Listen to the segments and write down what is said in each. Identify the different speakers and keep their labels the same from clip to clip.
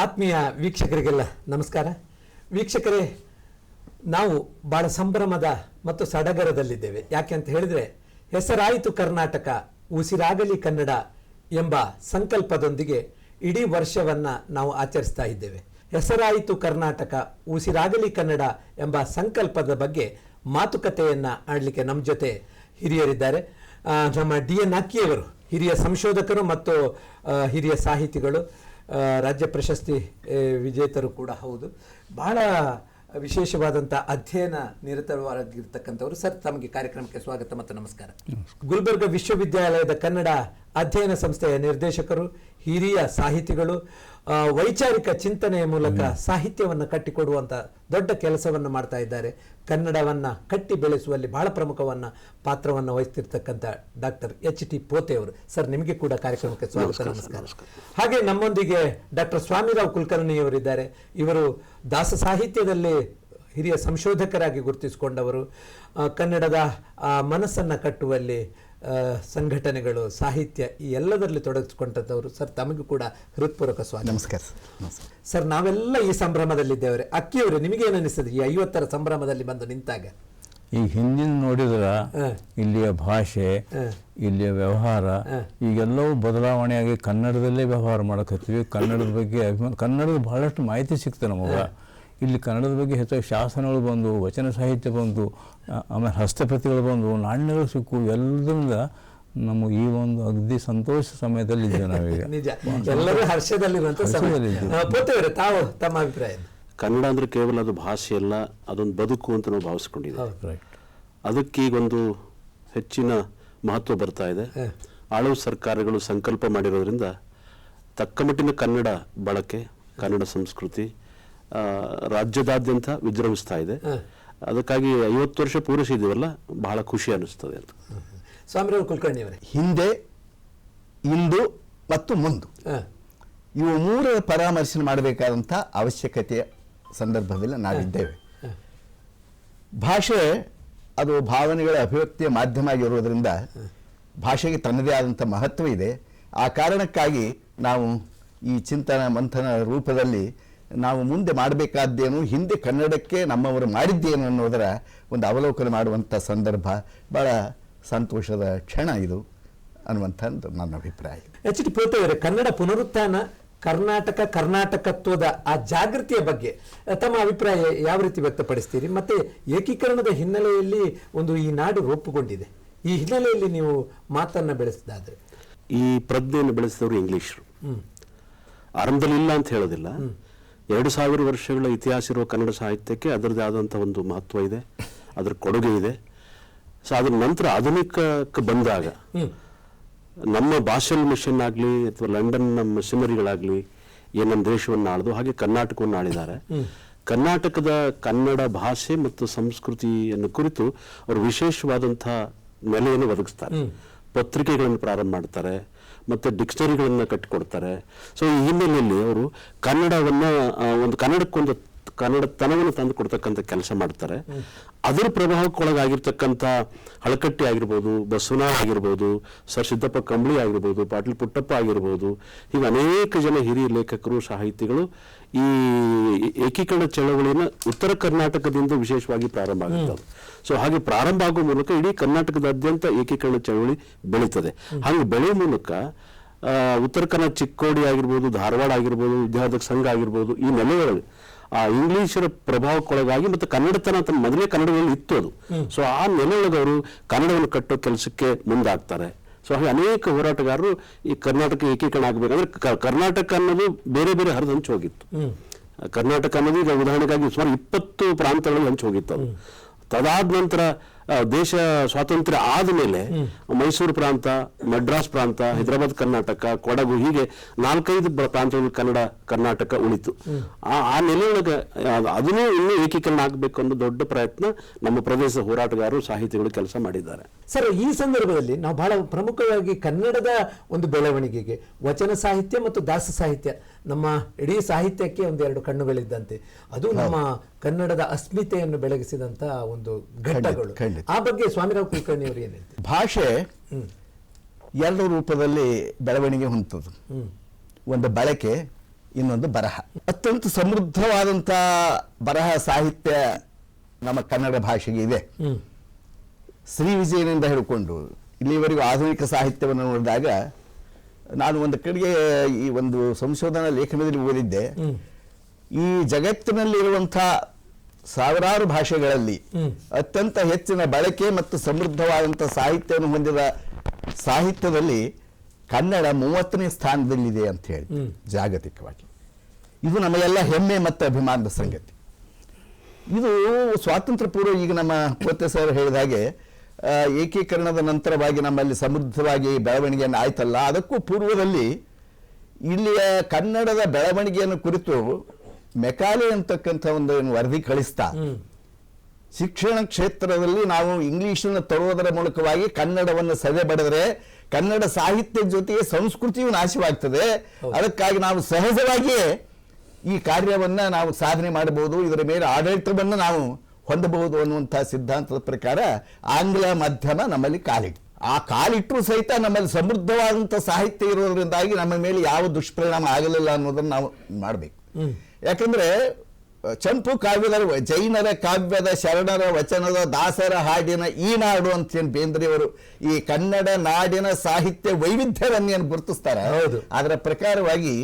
Speaker 1: ಆತ್ಮೀಯ ವೀಕ್ಷಕರಿಗೆಲ್ಲ ನಮಸ್ಕಾರ. ವೀಕ್ಷಕರೇ, ನಾವು ಬಹಳ ಸಂಭ್ರಮದ ಮತ್ತು ಸಡಗರದಲ್ಲಿದ್ದೇವೆ. ಯಾಕೆ ಅಂತ ಹೇಳಿದ್ರೆ, ಹೆಸರಾಯಿತು ಕರ್ನಾಟಕ ಉಸಿರಾಗಲಿ ಕನ್ನಡ ಎಂಬ ಸಂಕಲ್ಪದೊಂದಿಗೆ ಇಡೀ ವರ್ಷವನ್ನ ನಾವು ಆಚರಿಸ್ತಾ ಇದ್ದೇವೆ. ಹೆಸರಾಯಿತು ಕರ್ನಾಟಕ ಉಸಿರಾಗಲಿ ಕನ್ನಡ ಎಂಬ ಸಂಕಲ್ಪದ ಬಗ್ಗೆ ಮಾತುಕತೆಯನ್ನ ಆಡಲಿಕ್ಕೆ ನಮ್ಮ ಜೊತೆ ಹಿರಿಯರಿದ್ದಾರೆ. ನಮ್ಮ DN ಅಕ್ಕಿಯವರು ಹಿರಿಯ ಸಂಶೋಧಕರು ಮತ್ತು ಹಿರಿಯ ಸಾಹಿತಿಗಳು, ರಾಜ್ಯ ಪ್ರಶಸ್ತಿ ವಿಜೇತರು ಕೂಡ ಹೌದು. ಬಹಳ ವಿಶೇಷವಾದಂಥ ಅಧ್ಯಯನ ನಿರತವಾಗಿರ್ತಕ್ಕಂಥವ್ರು. ಸರ್, ತಮಗೆ ಕಾರ್ಯಕ್ರಮಕ್ಕೆ ಸ್ವಾಗತ ಮತ್ತು ನಮಸ್ಕಾರ. ಗುಲ್ಬರ್ಗ ವಿಶ್ವವಿದ್ಯಾಲಯದ ಕನ್ನಡ ಅಧ್ಯಯನ ಸಂಸ್ಥೆಯ ನಿರ್ದೇಶಕರು, ಹಿರಿಯ ಸಾಹಿತಿಗಳು, ವೈಚಾರಿಕ ಚಿಂತನೆಯ ಮೂಲಕ ಸಾಹಿತ್ಯವನ್ನು ಕಟ್ಟಿಕೊಡುವಂಥ ದೊಡ್ಡ ಕೆಲಸವನ್ನು ಮಾಡ್ತಾ ಇದ್ದಾರೆ. ಕನ್ನಡವನ್ನು ಕಟ್ಟಿ ಬೆಳೆಸುವಲ್ಲಿ ಬಹಳ ಪ್ರಮುಖವನ್ನ ಪಾತ್ರವನ್ನು ವಹಿಸ್ತಿರ್ತಕ್ಕಂಥ ಡಾಕ್ಟರ್ H.T. ಪೋತೆ ಅವರು. ಸರ್, ನಿಮಗೆ ಕೂಡ ಕಾರ್ಯಕ್ರಮಕ್ಕೆ ಸ್ವಾಗತ, ನಮಸ್ಕಾರ. ಹಾಗೆ ನಮ್ಮೊಂದಿಗೆ ಡಾಕ್ಟರ್ ಸ್ವಾಮಿರಾವ್ ಕುಲಕರ್ಣಿಯವರಿದ್ದಾರೆ. ಇವರು ದಾಸ ಸಾಹಿತ್ಯದಲ್ಲಿ ಹಿರಿಯ ಸಂಶೋಧಕರಾಗಿ ಗುರುತಿಸಿಕೊಂಡವರು. ಕನ್ನಡದ ಮನಸ್ಸನ್ನು ಕಟ್ಟುವಲ್ಲಿ ಸಂಘಟನೆಗಳು, ಸಾಹಿತ್ಯ ಈ ಎಲ್ಲದರಲ್ಲಿ ತೊಡಗಿಸಿಕೊಂಡವರು. ಸರ್, ತಮಗೂ ಕೂಡ ಹೃತ್ಪೂರ್ವಕ ಸ್ವಾಗತ.
Speaker 2: ನಮಸ್ಕಾರ.
Speaker 1: ಸರ್, ನಾವೆಲ್ಲ ಈ ಸಂಭ್ರಮದಲ್ಲಿದ್ದೇವೆ. ಅಕ್ಕಿಯವರೇ, ನಿಮಗೇನು ಅನಿಸ್ತದೆ ಈ 50ರ ಸಂಭ್ರಮದಲ್ಲಿ ಬಂದು ನಿಂತಾಗ?
Speaker 2: ಈ ಹಿಂದಿನ ನೋಡಿದ್ರ ಇಲ್ಲಿಯ ಭಾಷೆ, ಇಲ್ಲಿಯ ವ್ಯವಹಾರ ಈಗೆಲ್ಲವೂ ಬದಲಾವಣೆಯಾಗಿ ಕನ್ನಡದಲ್ಲೇ ವ್ಯವಹಾರ ಮಾಡಕತ್ತೀವಿ. ಕನ್ನಡದ ಬಗ್ಗೆ ಅಭಿಮಾನ, ಕನ್ನಡದ ಬಹಳಷ್ಟು ಮಾಹಿತಿ ಸಿಗ್ತದೆ ನಮಗ. ಇಲ್ಲಿ ಕನ್ನಡದ ಬಗ್ಗೆ ಹೆಚ್ಚಾಗಿ ಶಾಸನಗಳು ಬಂದು, ವಚನ ಸಾಹಿತ್ಯ ಬಂದು, ಆಮೇಲೆ ಹಸ್ತಪ್ರತಿಗಳು ಬಂದು, ನಾಣ್ಯಗಳು ಸಿಕ್ಕು. ಎಲ್ಲರಿಂದ ನಮ್ಮ ಈ ಒಂದು ಅಗದಿ ಸಂತೋಷ ಸಮಯದಲ್ಲಿ ಇದ್ದೇವೆ ನಾವೀಗ.
Speaker 1: ನಿಜ, ಎಲ್ಲರೂ ಹರ್ಷದಲ್ಲಿರುವಂತ ಸಮಯ. ತಾವು ತಮ್ಮ ಅಭಿಪ್ರಾಯ?
Speaker 3: ಕನ್ನಡ ಅಂದ್ರೆ ಕೇವಲ ಅದು ಭಾಷೆ ಅಲ್ಲ, ಅದೊಂದು ಬದುಕು ಅಂತ ನಾವು ಭಾವಿಸ್ಕೊಂಡಿದ್ದೇವೆ. ಅದಕ್ಕೆ ಈಗೊಂದು ಹೆಚ್ಚಿನ ಮಹತ್ವ ಬರ್ತಾ ಇದೆ. ಆಳುವ ಸರ್ಕಾರಗಳು ಸಂಕಲ್ಪ ಮಾಡಿರೋದ್ರಿಂದ ತಕ್ಕಮಟ್ಟಿನ ಕನ್ನಡ ಬಳಕೆ, ಕನ್ನಡ ಸಂಸ್ಕೃತಿ ರಾಜ್ಯದಾದ್ಯಂತ ವಿಜೃಂಭಿಸ್ತಾ ಇದೆ. ಅದಕ್ಕಾಗಿ 50 ವರ್ಷ ಪೂರೈಸಿದೀವಲ್ಲ, ಬಹಳ ಖುಷಿ ಅನಿಸ್ತದೆ ಅಂತ.
Speaker 1: ಸ್ವಾಮಿರಾವ್ ಕುಲಕರ್ಣಿಯವರೇ,
Speaker 2: ಹಿಂದೆ, ಇಂದು ಮತ್ತು ಮುಂದು ಇವು ಮೂರರ ಪರಾಮರ್ಶೆ ಮಾಡಬೇಕಾದಂಥ ಅವಶ್ಯಕತೆಯ ಸಂದರ್ಭದಲ್ಲಿ ನಾವಿದ್ದೇವೆ. ಭಾಷೆ ಅದು ಭಾವನೆಗಳ ಅಭಿವ್ಯಕ್ತಿಯ ಮಾಧ್ಯಮ ಆಗಿರೋದ್ರಿಂದ ಭಾಷೆಗೆ ತನ್ನದೇ ಆದಂಥ ಮಹತ್ವ ಇದೆ. ಆ ಕಾರಣಕ್ಕಾಗಿ ನಾವು ಈ ಚಿಂತನ ಮಂಥನ ರೂಪದಲ್ಲಿ ನಾವು ಮುಂದೆ ಮಾಡಬೇಕಾದ್ದೇನು, ಹಿಂದೆ ಕನ್ನಡಕ್ಕೆ ನಮ್ಮವರು ಮಾಡಿದ್ದೇನು ಅನ್ನೋದರ ಒಂದು ಅವಲೋಕನ ಮಾಡುವಂಥ ಸಂದರ್ಭ, ಬಹಳ ಸಂತೋಷದ ಕ್ಷಣ ಇದು ಅನ್ನುವಂಥದ್ದು ನನ್ನ ಅಭಿಪ್ರಾಯ.
Speaker 1: H.T. ಪೋತೆ ಅವರೇ, ಕನ್ನಡ ಪುನರುತ್ಥಾನ, ಕರ್ನಾಟಕತ್ವದ ಆ ಜಾಗೃತಿಯ ಬಗ್ಗೆ ತಮ್ಮ ಅಭಿಪ್ರಾಯ ಯಾವ ರೀತಿ ವ್ಯಕ್ತಪಡಿಸ್ತೀರಿ? ಮತ್ತೆ ಏಕೀಕರಣದ ಹಿನ್ನೆಲೆಯಲ್ಲಿ ಈ ನಾಡು ರೂಪುಗೊಂಡಿದೆ. ಈ ಹಿನ್ನೆಲೆಯಲ್ಲಿ ನೀವು ಮಾತನ್ನ ಬೆಳೆಸಿದಾದ್ರೆ?
Speaker 3: ಈ ಪ್ರಜ್ಞೆಯನ್ನು ಬೆಳೆಸಿದವರು ಇಂಗ್ಲಿಷರು. ಆರಂಭದಲ್ಲಿ ಇಲ್ಲ ಅಂತ ಹೇಳೋದಿಲ್ಲ. 2000 ವರ್ಷಗಳ ಇತಿಹಾಸ ಇರುವ ಕನ್ನಡ ಸಾಹಿತ್ಯಕ್ಕೆ ಅದರದೇ ಆದಂಥ ಒಂದು ಮಹತ್ವ ಇದೆ, ಅದರ ಕೊಡುಗೆ ಇದೆ. ಸೊ ಅದ್ರ ನಂತರ ಆಧುನಿಕಕ್ಕೆ ಬಂದಾಗ ನಮ್ಮ ಭಾಷೆಲ್ ಮಿಷನ್ ಆಗಲಿ ಅಥವಾ ಲಂಡನ್ ಮಿಷನರಿಗಳಾಗಲಿ ಏನು ನಮ್ಮ ದೇಶವನ್ನು ಆಳಿದು, ಹಾಗೆ ಕರ್ನಾಟಕವನ್ನು ಆಳಿದ್ದಾರೆ. ಕರ್ನಾಟಕದ ಕನ್ನಡ ಭಾಷೆ ಮತ್ತು ಸಂಸ್ಕೃತಿಯನ್ನು ಕುರಿತು ಅವರು ವಿಶೇಷವಾದಂಥ ನೆಲೆಯನ್ನು ಒದಗಿಸ್ತಾರೆ. ಪತ್ರಿಕೆಗಳನ್ನು ಪ್ರಾರಂಭ ಮಾಡ್ತಾರೆ, ಮತ್ತೆ ಡಿಕ್ಷನರಿಗಳನ್ನ ಕಟ್ಟಿಕೊಡ್ತಾರೆ. ಸೊ ಈ ಹಿನ್ನೆಲೆಯಲ್ಲಿ ಅವರು ಕನ್ನಡವನ್ನ ಒಂದು ಕನ್ನಡತನವನ್ನು ತಂದು ಕೊಡ್ತಕ್ಕಂಥ ಕೆಲಸ ಮಾಡ್ತಾರೆ. ಅದರ ಪ್ರಭಾವಕ್ಕೊಳಗಾಗಿರ್ತಕ್ಕಂಥ ಹಳಕಟ್ಟಿ ಆಗಿರ್ಬೋದು, ಬಸವನಾಳ್ ಆಗಿರ್ಬೋದು, ಸರ್ ಸಿದ್ದಪ್ಪ ಕಂಬಳಿ ಆಗಿರ್ಬೋದು, ಪಾಟೀಲ್ ಪುಟ್ಟಪ್ಪ ಆಗಿರ್ಬೋದು, ಹೀಗೆ ಅನೇಕ ಜನ ಹಿರಿಯ ಲೇಖಕರು, ಸಾಹಿತಿಗಳು ಈ ಏಕೀಕರಣ ಚಳವಳಿಯನ್ನು ಉತ್ತರ ಕರ್ನಾಟಕದಿಂದ ವಿಶೇಷವಾಗಿ ಪ್ರಾರಂಭ ಆಗುತ್ತದೆ. ಸೊ ಹಾಗೆ ಪ್ರಾರಂಭ ಆಗುವ ಮೂಲಕ ಇಡೀ ಕರ್ನಾಟಕದಾದ್ಯಂತ ಏಕೀಕರಣ ಚಳವಳಿ ಬೆಳೀತದೆ. ಹಾಗೆ ಬೆಳೆಯುವ ಮೂಲಕ ಉತ್ತರ ಕನ್ನಡ, ಚಿಕ್ಕೋಡಿ ಆಗಿರ್ಬೋದು, ಧಾರವಾಡ ಆಗಿರ್ಬೋದು, ವಿದ್ಯಾರ್ಥಿ ಸಂಘ ಆಗಿರ್ಬೋದು, ಈ ನೆಲೆಗಳಲ್ಲಿ ಆ ಇಂಗ್ಲಿಷರ ಪ್ರಭಾವಕ್ಕೊಳಗಾಗಿ ಮತ್ತೆ ಕನ್ನಡತನ ಅಂತ ಮೊದಲೇ ಕನ್ನಡದಲ್ಲಿ ಇತ್ತು ಅದು. ಸೊ ಆ ನೆಲೆಯೊಳಗೆ ಅವರು ಕನ್ನಡವನ್ನು ಕಟ್ಟೋ ಕೆಲಸಕ್ಕೆ ಮುಂದಾಗ್ತಾರೆ. ಸೊ ಹಾಗೆ ಅನೇಕ ಹೋರಾಟಗಾರರು ಈ ಕರ್ನಾಟಕ ಏಕೀಕರಣ ಆಗಬೇಕಂದ್ರೆ ಕರ್ನಾಟಕ ಅನ್ನೋದು ಬೇರೆ ಬೇರೆ ಹರಿದು ಹಂಚಿ ಹೋಗಿತ್ತು. ಕರ್ನಾಟಕ ಅನ್ನೋದು ಈಗ ಉದಾಹರಣೆಗಾಗಿ ಸುಮಾರು 20 ಪ್ರಾಂತಗಳಲ್ಲಿ ಹಂಚಿ ಹೋಗಿತ್ತು ಅದು. ತದಾದ ನಂತರ ದೇಶ ಸ್ವಾತಂತ್ರ್ಯ ಆದಮೇಲೆ ಮೈಸೂರು ಪ್ರಾಂತ, ಮಡ್ರಾಸ್ ಪ್ರಾಂತ, ಹೈದರಾಬಾದ್ ಕರ್ನಾಟಕ, ಕೊಡಗು, ಹೀಗೆ 4-5 ಪ್ರಾಂತಗಳಲ್ಲಿ ಕರ್ನಾಟಕ ಉಳಿತು. ಆ ನೆಲೆಯೊಳಗೆ ಅದನ್ನೂ ಇನ್ನೂ ಏಕೀಕರಣ ಆಗಬೇಕು ಅನ್ನೋ ದೊಡ್ಡ ಪ್ರಯತ್ನ ನಮ್ಮ ಪ್ರದೇಶದ ಹೋರಾಟಗಾರರು, ಸಾಹಿತಿಗಳು ಕೆಲಸ ಮಾಡಿದ್ದಾರೆ.
Speaker 1: ಸರ್, ಈ ಸಂದರ್ಭದಲ್ಲಿ ನಾವು ಬಹಳ ಪ್ರಮುಖವಾಗಿ ಕನ್ನಡದ ಒಂದು ಬೆಳವಣಿಗೆಗೆ ವಚನ ಸಾಹಿತ್ಯ ಮತ್ತು ದಾಸ ಸಾಹಿತ್ಯ, ನಮ್ಮ ಇಡೀ ಸಾಹಿತ್ಯಕ್ಕೆ 2 ಕಣ್ಣುಗಳಿದ್ದಂತೆ, ಅದು ನಮ್ಮ ಕನ್ನಡದ ಅಸ್ಮಿತೆಯನ್ನು ಬೆಳಗಿಸಿದಂತ ಒಂದು ಘಟ್ಟಗಳು. ಆ ಬಗ್ಗೆ ಸ್ವಾಮಿರಾವ್ ಕುಲಕರ್ಣಿ ಅವರು ಏನು ಹೇಳ್ತಾರೆ?
Speaker 2: ಭಾಷೆ 2 ರೂಪದಲ್ಲಿ ಬೆಳವಣಿಗೆ ಹೊಂದದು. ಒಂದು ಬಳಕೆ, ಇನ್ನೊಂದು ಬರಹ. ಅತ್ಯಂತ ಸಮೃದ್ಧವಾದಂಥ ಬರಹ ಸಾಹಿತ್ಯ ನಮ್ಮ ಕನ್ನಡ ಭಾಷೆಗೆ ಇದೆ. ಶ್ರೀ ವಿಜಯನಿಂದ ಹಿಡ್ಕೊಂಡು ಇಲ್ಲಿವರೆಗೂ ಆಧುನಿಕ ಸಾಹಿತ್ಯವನ್ನು ನೋಡಿದಾಗ ನಾನು ಒಂದು ಕಡೆಗೆ ಈ ಒಂದು ಸಂಶೋಧನಾ ಲೇಖನದಲ್ಲಿ ಓದಿದ್ದೆ, ಈ ಜಗತ್ತಿನಲ್ಲಿರುವಂಥ ಸಾವಿರಾರು ಭಾಷೆಗಳಲ್ಲಿ ಅತ್ಯಂತ ಹೆಚ್ಚಿನ ಬಳಕೆ ಮತ್ತು ಸಮೃದ್ಧವಾದಂಥ ಸಾಹಿತ್ಯವನ್ನು ಹೊಂದಿದ ಸಾಹಿತ್ಯದಲ್ಲಿ ಕನ್ನಡ 30ನೇ ಸ್ಥಾನದಲ್ಲಿದೆ ಅಂತ ಹೇಳಿ ಜಾಗತಿಕವಾಗಿ. ಇದು ನಮಗೆಲ್ಲ ಹೆಮ್ಮೆ ಮತ್ತು ಅಭಿಮಾನದ ಸಂಗತಿ. ಇದು ಸ್ವಾತಂತ್ರ್ಯ ಪೂರ್ವ, ಈಗ ನಮ್ಮ ಪೋತೆ ಸರ್ ಹೇಳಿದ ಹಾಗೆ ಏಕೀಕರಣದ ನಂತರವಾಗಿ ನಮ್ಮಲ್ಲಿ ಸಮೃದ್ಧವಾಗಿ ಬೆಳವಣಿಗೆಯನ್ನು ಆಯ್ತಲ್ಲ, ಅದಕ್ಕೂ ಪೂರ್ವದಲ್ಲಿ ಇಲ್ಲಿಯ ಕನ್ನಡದ ಬೆಳವಣಿಗೆಯನ್ನು ಕುರಿತು ಮೆಕಾಲೆ ಅಂತಕ್ಕಂಥ ಒಂದು ವರದಿ ಕಳಿಸ್ತಾ ಶಿಕ್ಷಣ ಕ್ಷೇತ್ರದಲ್ಲಿ ನಾವು ಇಂಗ್ಲಿಷನ್ನು ತರುವುದರ ಮೂಲಕವಾಗಿ ಕನ್ನಡವನ್ನು ಸದೆಬಡಿದ್ರೆ ಕನ್ನಡ ಸಾಹಿತ್ಯ ಜೊತೆಗೆ ಸಂಸ್ಕೃತಿಯು ನಾಶವಾಗ್ತದೆ, ಅದಕ್ಕಾಗಿ ನಾವು ಸಹಜವಾಗಿಯೇ ಈ ಕಾರ್ಯವನ್ನ ನಾವು ಸಾಧನೆ ಮಾಡಬಹುದು, ಇದರ ಮೇಲೆ ಆಡಳಿತವನ್ನು ನಾವು ಹೊಂದಬಹುದು ಅನ್ನುವಂಥ ಸಿದ್ಧಾಂತದ ಪ್ರಕಾರ ಆಂಗ್ಲ ಮಾಧ್ಯಮ ನಮ್ಮಲ್ಲಿ ಕಾಲಿಟ್ಟು, ಆ ಕಾಲಿಟ್ಟರೂ ಸಹಿತ ನಮ್ಮಲ್ಲಿ ಸಮೃದ್ಧವಾದಂಥ ಸಾಹಿತ್ಯ ಇರೋದ್ರಿಂದಾಗಿ ನಮ್ಮ ಮೇಲೆ ಯಾವ ದುಷ್ಪರಿಣಾಮ ಆಗಲಿಲ್ಲ ಅನ್ನೋದನ್ನು ನಾವು ಮಾಡಬೇಕು. ಯಾಕಂದ್ರೆ ಚಂಪು ಕಾವ್ಯದ ಜೈನರ ಕಾವ್ಯದ ಶರಣರ ವಚನದ ದಾಸರ ಹಾಡಿನ ಈ ನಾಡು ಅಂತ ಏನು ಬೇಂದ್ರೆಯವರು ಈ ಕನ್ನಡ ನಾಡಿನ ಸಾಹಿತ್ಯ ವೈವಿಧ್ಯವನ್ನೇನು ಗುರುತಿಸ್ತಾರೆ, ಅದರ ಪ್ರಕಾರವಾಗಿ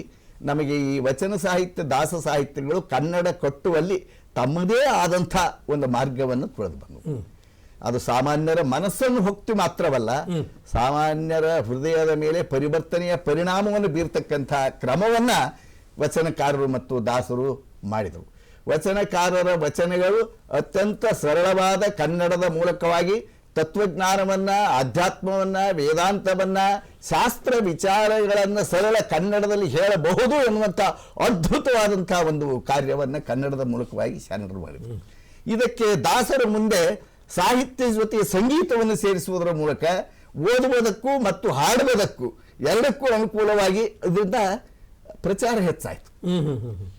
Speaker 2: ನಮಗೆ ಈ ವಚನ ಸಾಹಿತ್ಯ ದಾಸ ಸಾಹಿತ್ಯಗಳು ಕನ್ನಡ ಕಟ್ಟುವಲ್ಲಿ ತಮ್ಮದೇ ಆದಂಥ ಒಂದು ಮಾರ್ಗವನ್ನು ತುಳಿದು ಬಂದವು. ಅದು ಸಾಮಾನ್ಯರ ಮನಸ್ಸನ್ನು ಹೊಕ್ತಿ ಮಾತ್ರವಲ್ಲ, ಸಾಮಾನ್ಯರ ಹೃದಯದ ಮೇಲೆ ಪರಿವರ್ತನೆಯ ಪರಿಣಾಮವನ್ನು ಬೀರ್ತಕ್ಕಂಥ ಕ್ರಮವನ್ನ ವಚನಕಾರರು ಮತ್ತು ದಾಸರು ಮಾಡಿದರು. ವಚನಕಾರರ ವಚನಗಳು ಅತ್ಯಂತ ಸರಳವಾದ ಕನ್ನಡದ ಮೂಲಕವಾಗಿ ತತ್ವಜ್ಞಾನವನ್ನ, ಆಧ್ಯಾತ್ಮವನ್ನ, ವೇದಾಂತವನ್ನ, ಶಾಸ್ತ್ರ ವಿಚಾರಗಳನ್ನ ಸರಳ ಕನ್ನಡದಲ್ಲಿ ಹೇಳಬಹುದು ಎನ್ನುವಂಥ ಅದ್ಭುತವಾದಂತಹ ಒಂದು ಕಾರ್ಯವನ್ನ ಕನ್ನಡದ ಮೂಲಕವಾಗಿ ಶರಣರು ಮಾಡಿದರು. ಇದಕ್ಕೆ ದಾಸರ ಮುಂದೆ ಸಾಹಿತ್ಯ ಜೊತೆ ಸಂಗೀತವನ್ನು ಸೇರಿಸುವುದರ ಮೂಲಕ ಓದುವುದಕ್ಕೂ ಮತ್ತು ಹಾಡುವುದಕ್ಕೂ ಎರಡಕ್ಕೂ ಅನುಕೂಲವಾಗಿ ಇದರಿಂದ ಪ್ರಚಾರ ಹೆಚ್ಚಾಯಿತು.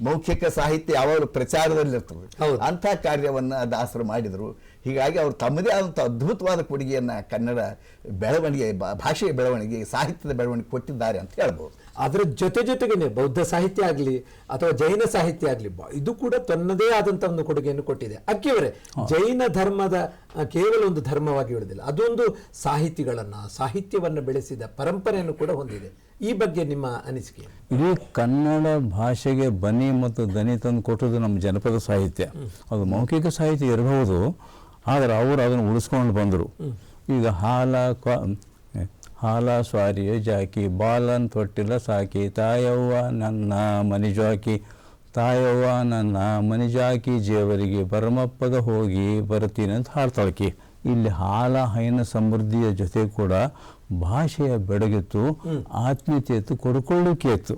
Speaker 2: ಮೌಖಿಕ ಸಾಹಿತ್ಯ ಯಾವಾಗಲೂ ಪ್ರಚಾರದಲ್ಲಿರ್ತದೆ, ಅಂಥ ಕಾರ್ಯವನ್ನ ದಾಸರು ಮಾಡಿದರು. ಹೀಗಾಗಿ ಅವರು ತಮ್ಮದೇ ಆದಂಥ ಅದ್ಭುತವಾದ ಕೊಡುಗೆಯನ್ನ ಕನ್ನಡ ಬೆಳವಣಿಗೆ, ಭಾಷೆಯ ಬೆಳವಣಿಗೆ, ಸಾಹಿತ್ಯದ ಬೆಳವಣಿಗೆ ಕೊಟ್ಟಿದ್ದಾರೆ ಅಂತ ಹೇಳ್ಬೋದು.
Speaker 1: ಅದರ ಜೊತೆಗೇನೆ ಬೌದ್ಧ ಸಾಹಿತ್ಯ ಆಗಲಿ ಅಥವಾ ಜೈನ ಸಾಹಿತ್ಯ ಆಗಲಿ, ಇದು ಕೂಡ ತನ್ನದೇ ಆದಂಥ ಒಂದು ಕೊಡುಗೆಯನ್ನು ಕೊಟ್ಟಿದೆ. ಅಕ್ಕಿಯವರೇ, ಜೈನ ಧರ್ಮದ ಕೇವಲ ಒಂದು ಧರ್ಮವಾಗಿ ಉಳಿದಿಲ್ಲ, ಅದೊಂದು ಸಾಹಿತ್ಯವನ್ನು ಬೆಳೆಸಿದ ಪರಂಪರೆಯನ್ನು ಕೂಡ ಹೊಂದಿದೆ. ಈ ಬಗ್ಗೆ ನಿಮ್ಮ ಅನಿಸಿಕೆ?
Speaker 4: ಇಡೀ ಕನ್ನಡ ಭಾಷೆಗೆ ಬನಿ ಮತ್ತು ದನಿ ತಂದು ಕೊಟ್ಟದ್ದು ನಮ್ಮ ಜನಪದ ಸಾಹಿತ್ಯ. ಅದು ಮೌಖಿಕ ಸಾಹಿತ್ಯ ಇರಬಹುದು, ಆದರೆ ಅವರು ಅದನ್ನು ಉಳಿಸ್ಕೊಂಡು ಬಂದರು. ಈಗ ಹಾಲ ಸ್ವಾರಿಯ ಜಾಕಿ, ಬಾಲನ್ ತೊಟ್ಟಿಲ ಸಾಕಿ, ತಾಯವ್ವ ನನ್ನ ಮನಿಜಾಕಿ, ತಾಯವ್ವ ನನ್ನ ಮನಿಜಾಕಿ, ಜೇವರಿಗೆ ಬರಮಪ್ಪದ ಹೋಗಿ ಬರ್ತೀನಿ ಅಂತ ಹಾಡ್ತಾಳಕಿ. ಇಲ್ಲಿ ಹಾಲ ಹೈನ ಸಮೃದ್ಧಿಯ ಜೊತೆ ಕೂಡ ಭಾಷೆಯ ಬೆಡಗಿತ್ತು, ಆತ್ಮೀಯತೆ ಇತ್ತು, ಕೊಡ್ಕೊಳ್ಳಿಕೆ ಇತ್ತು.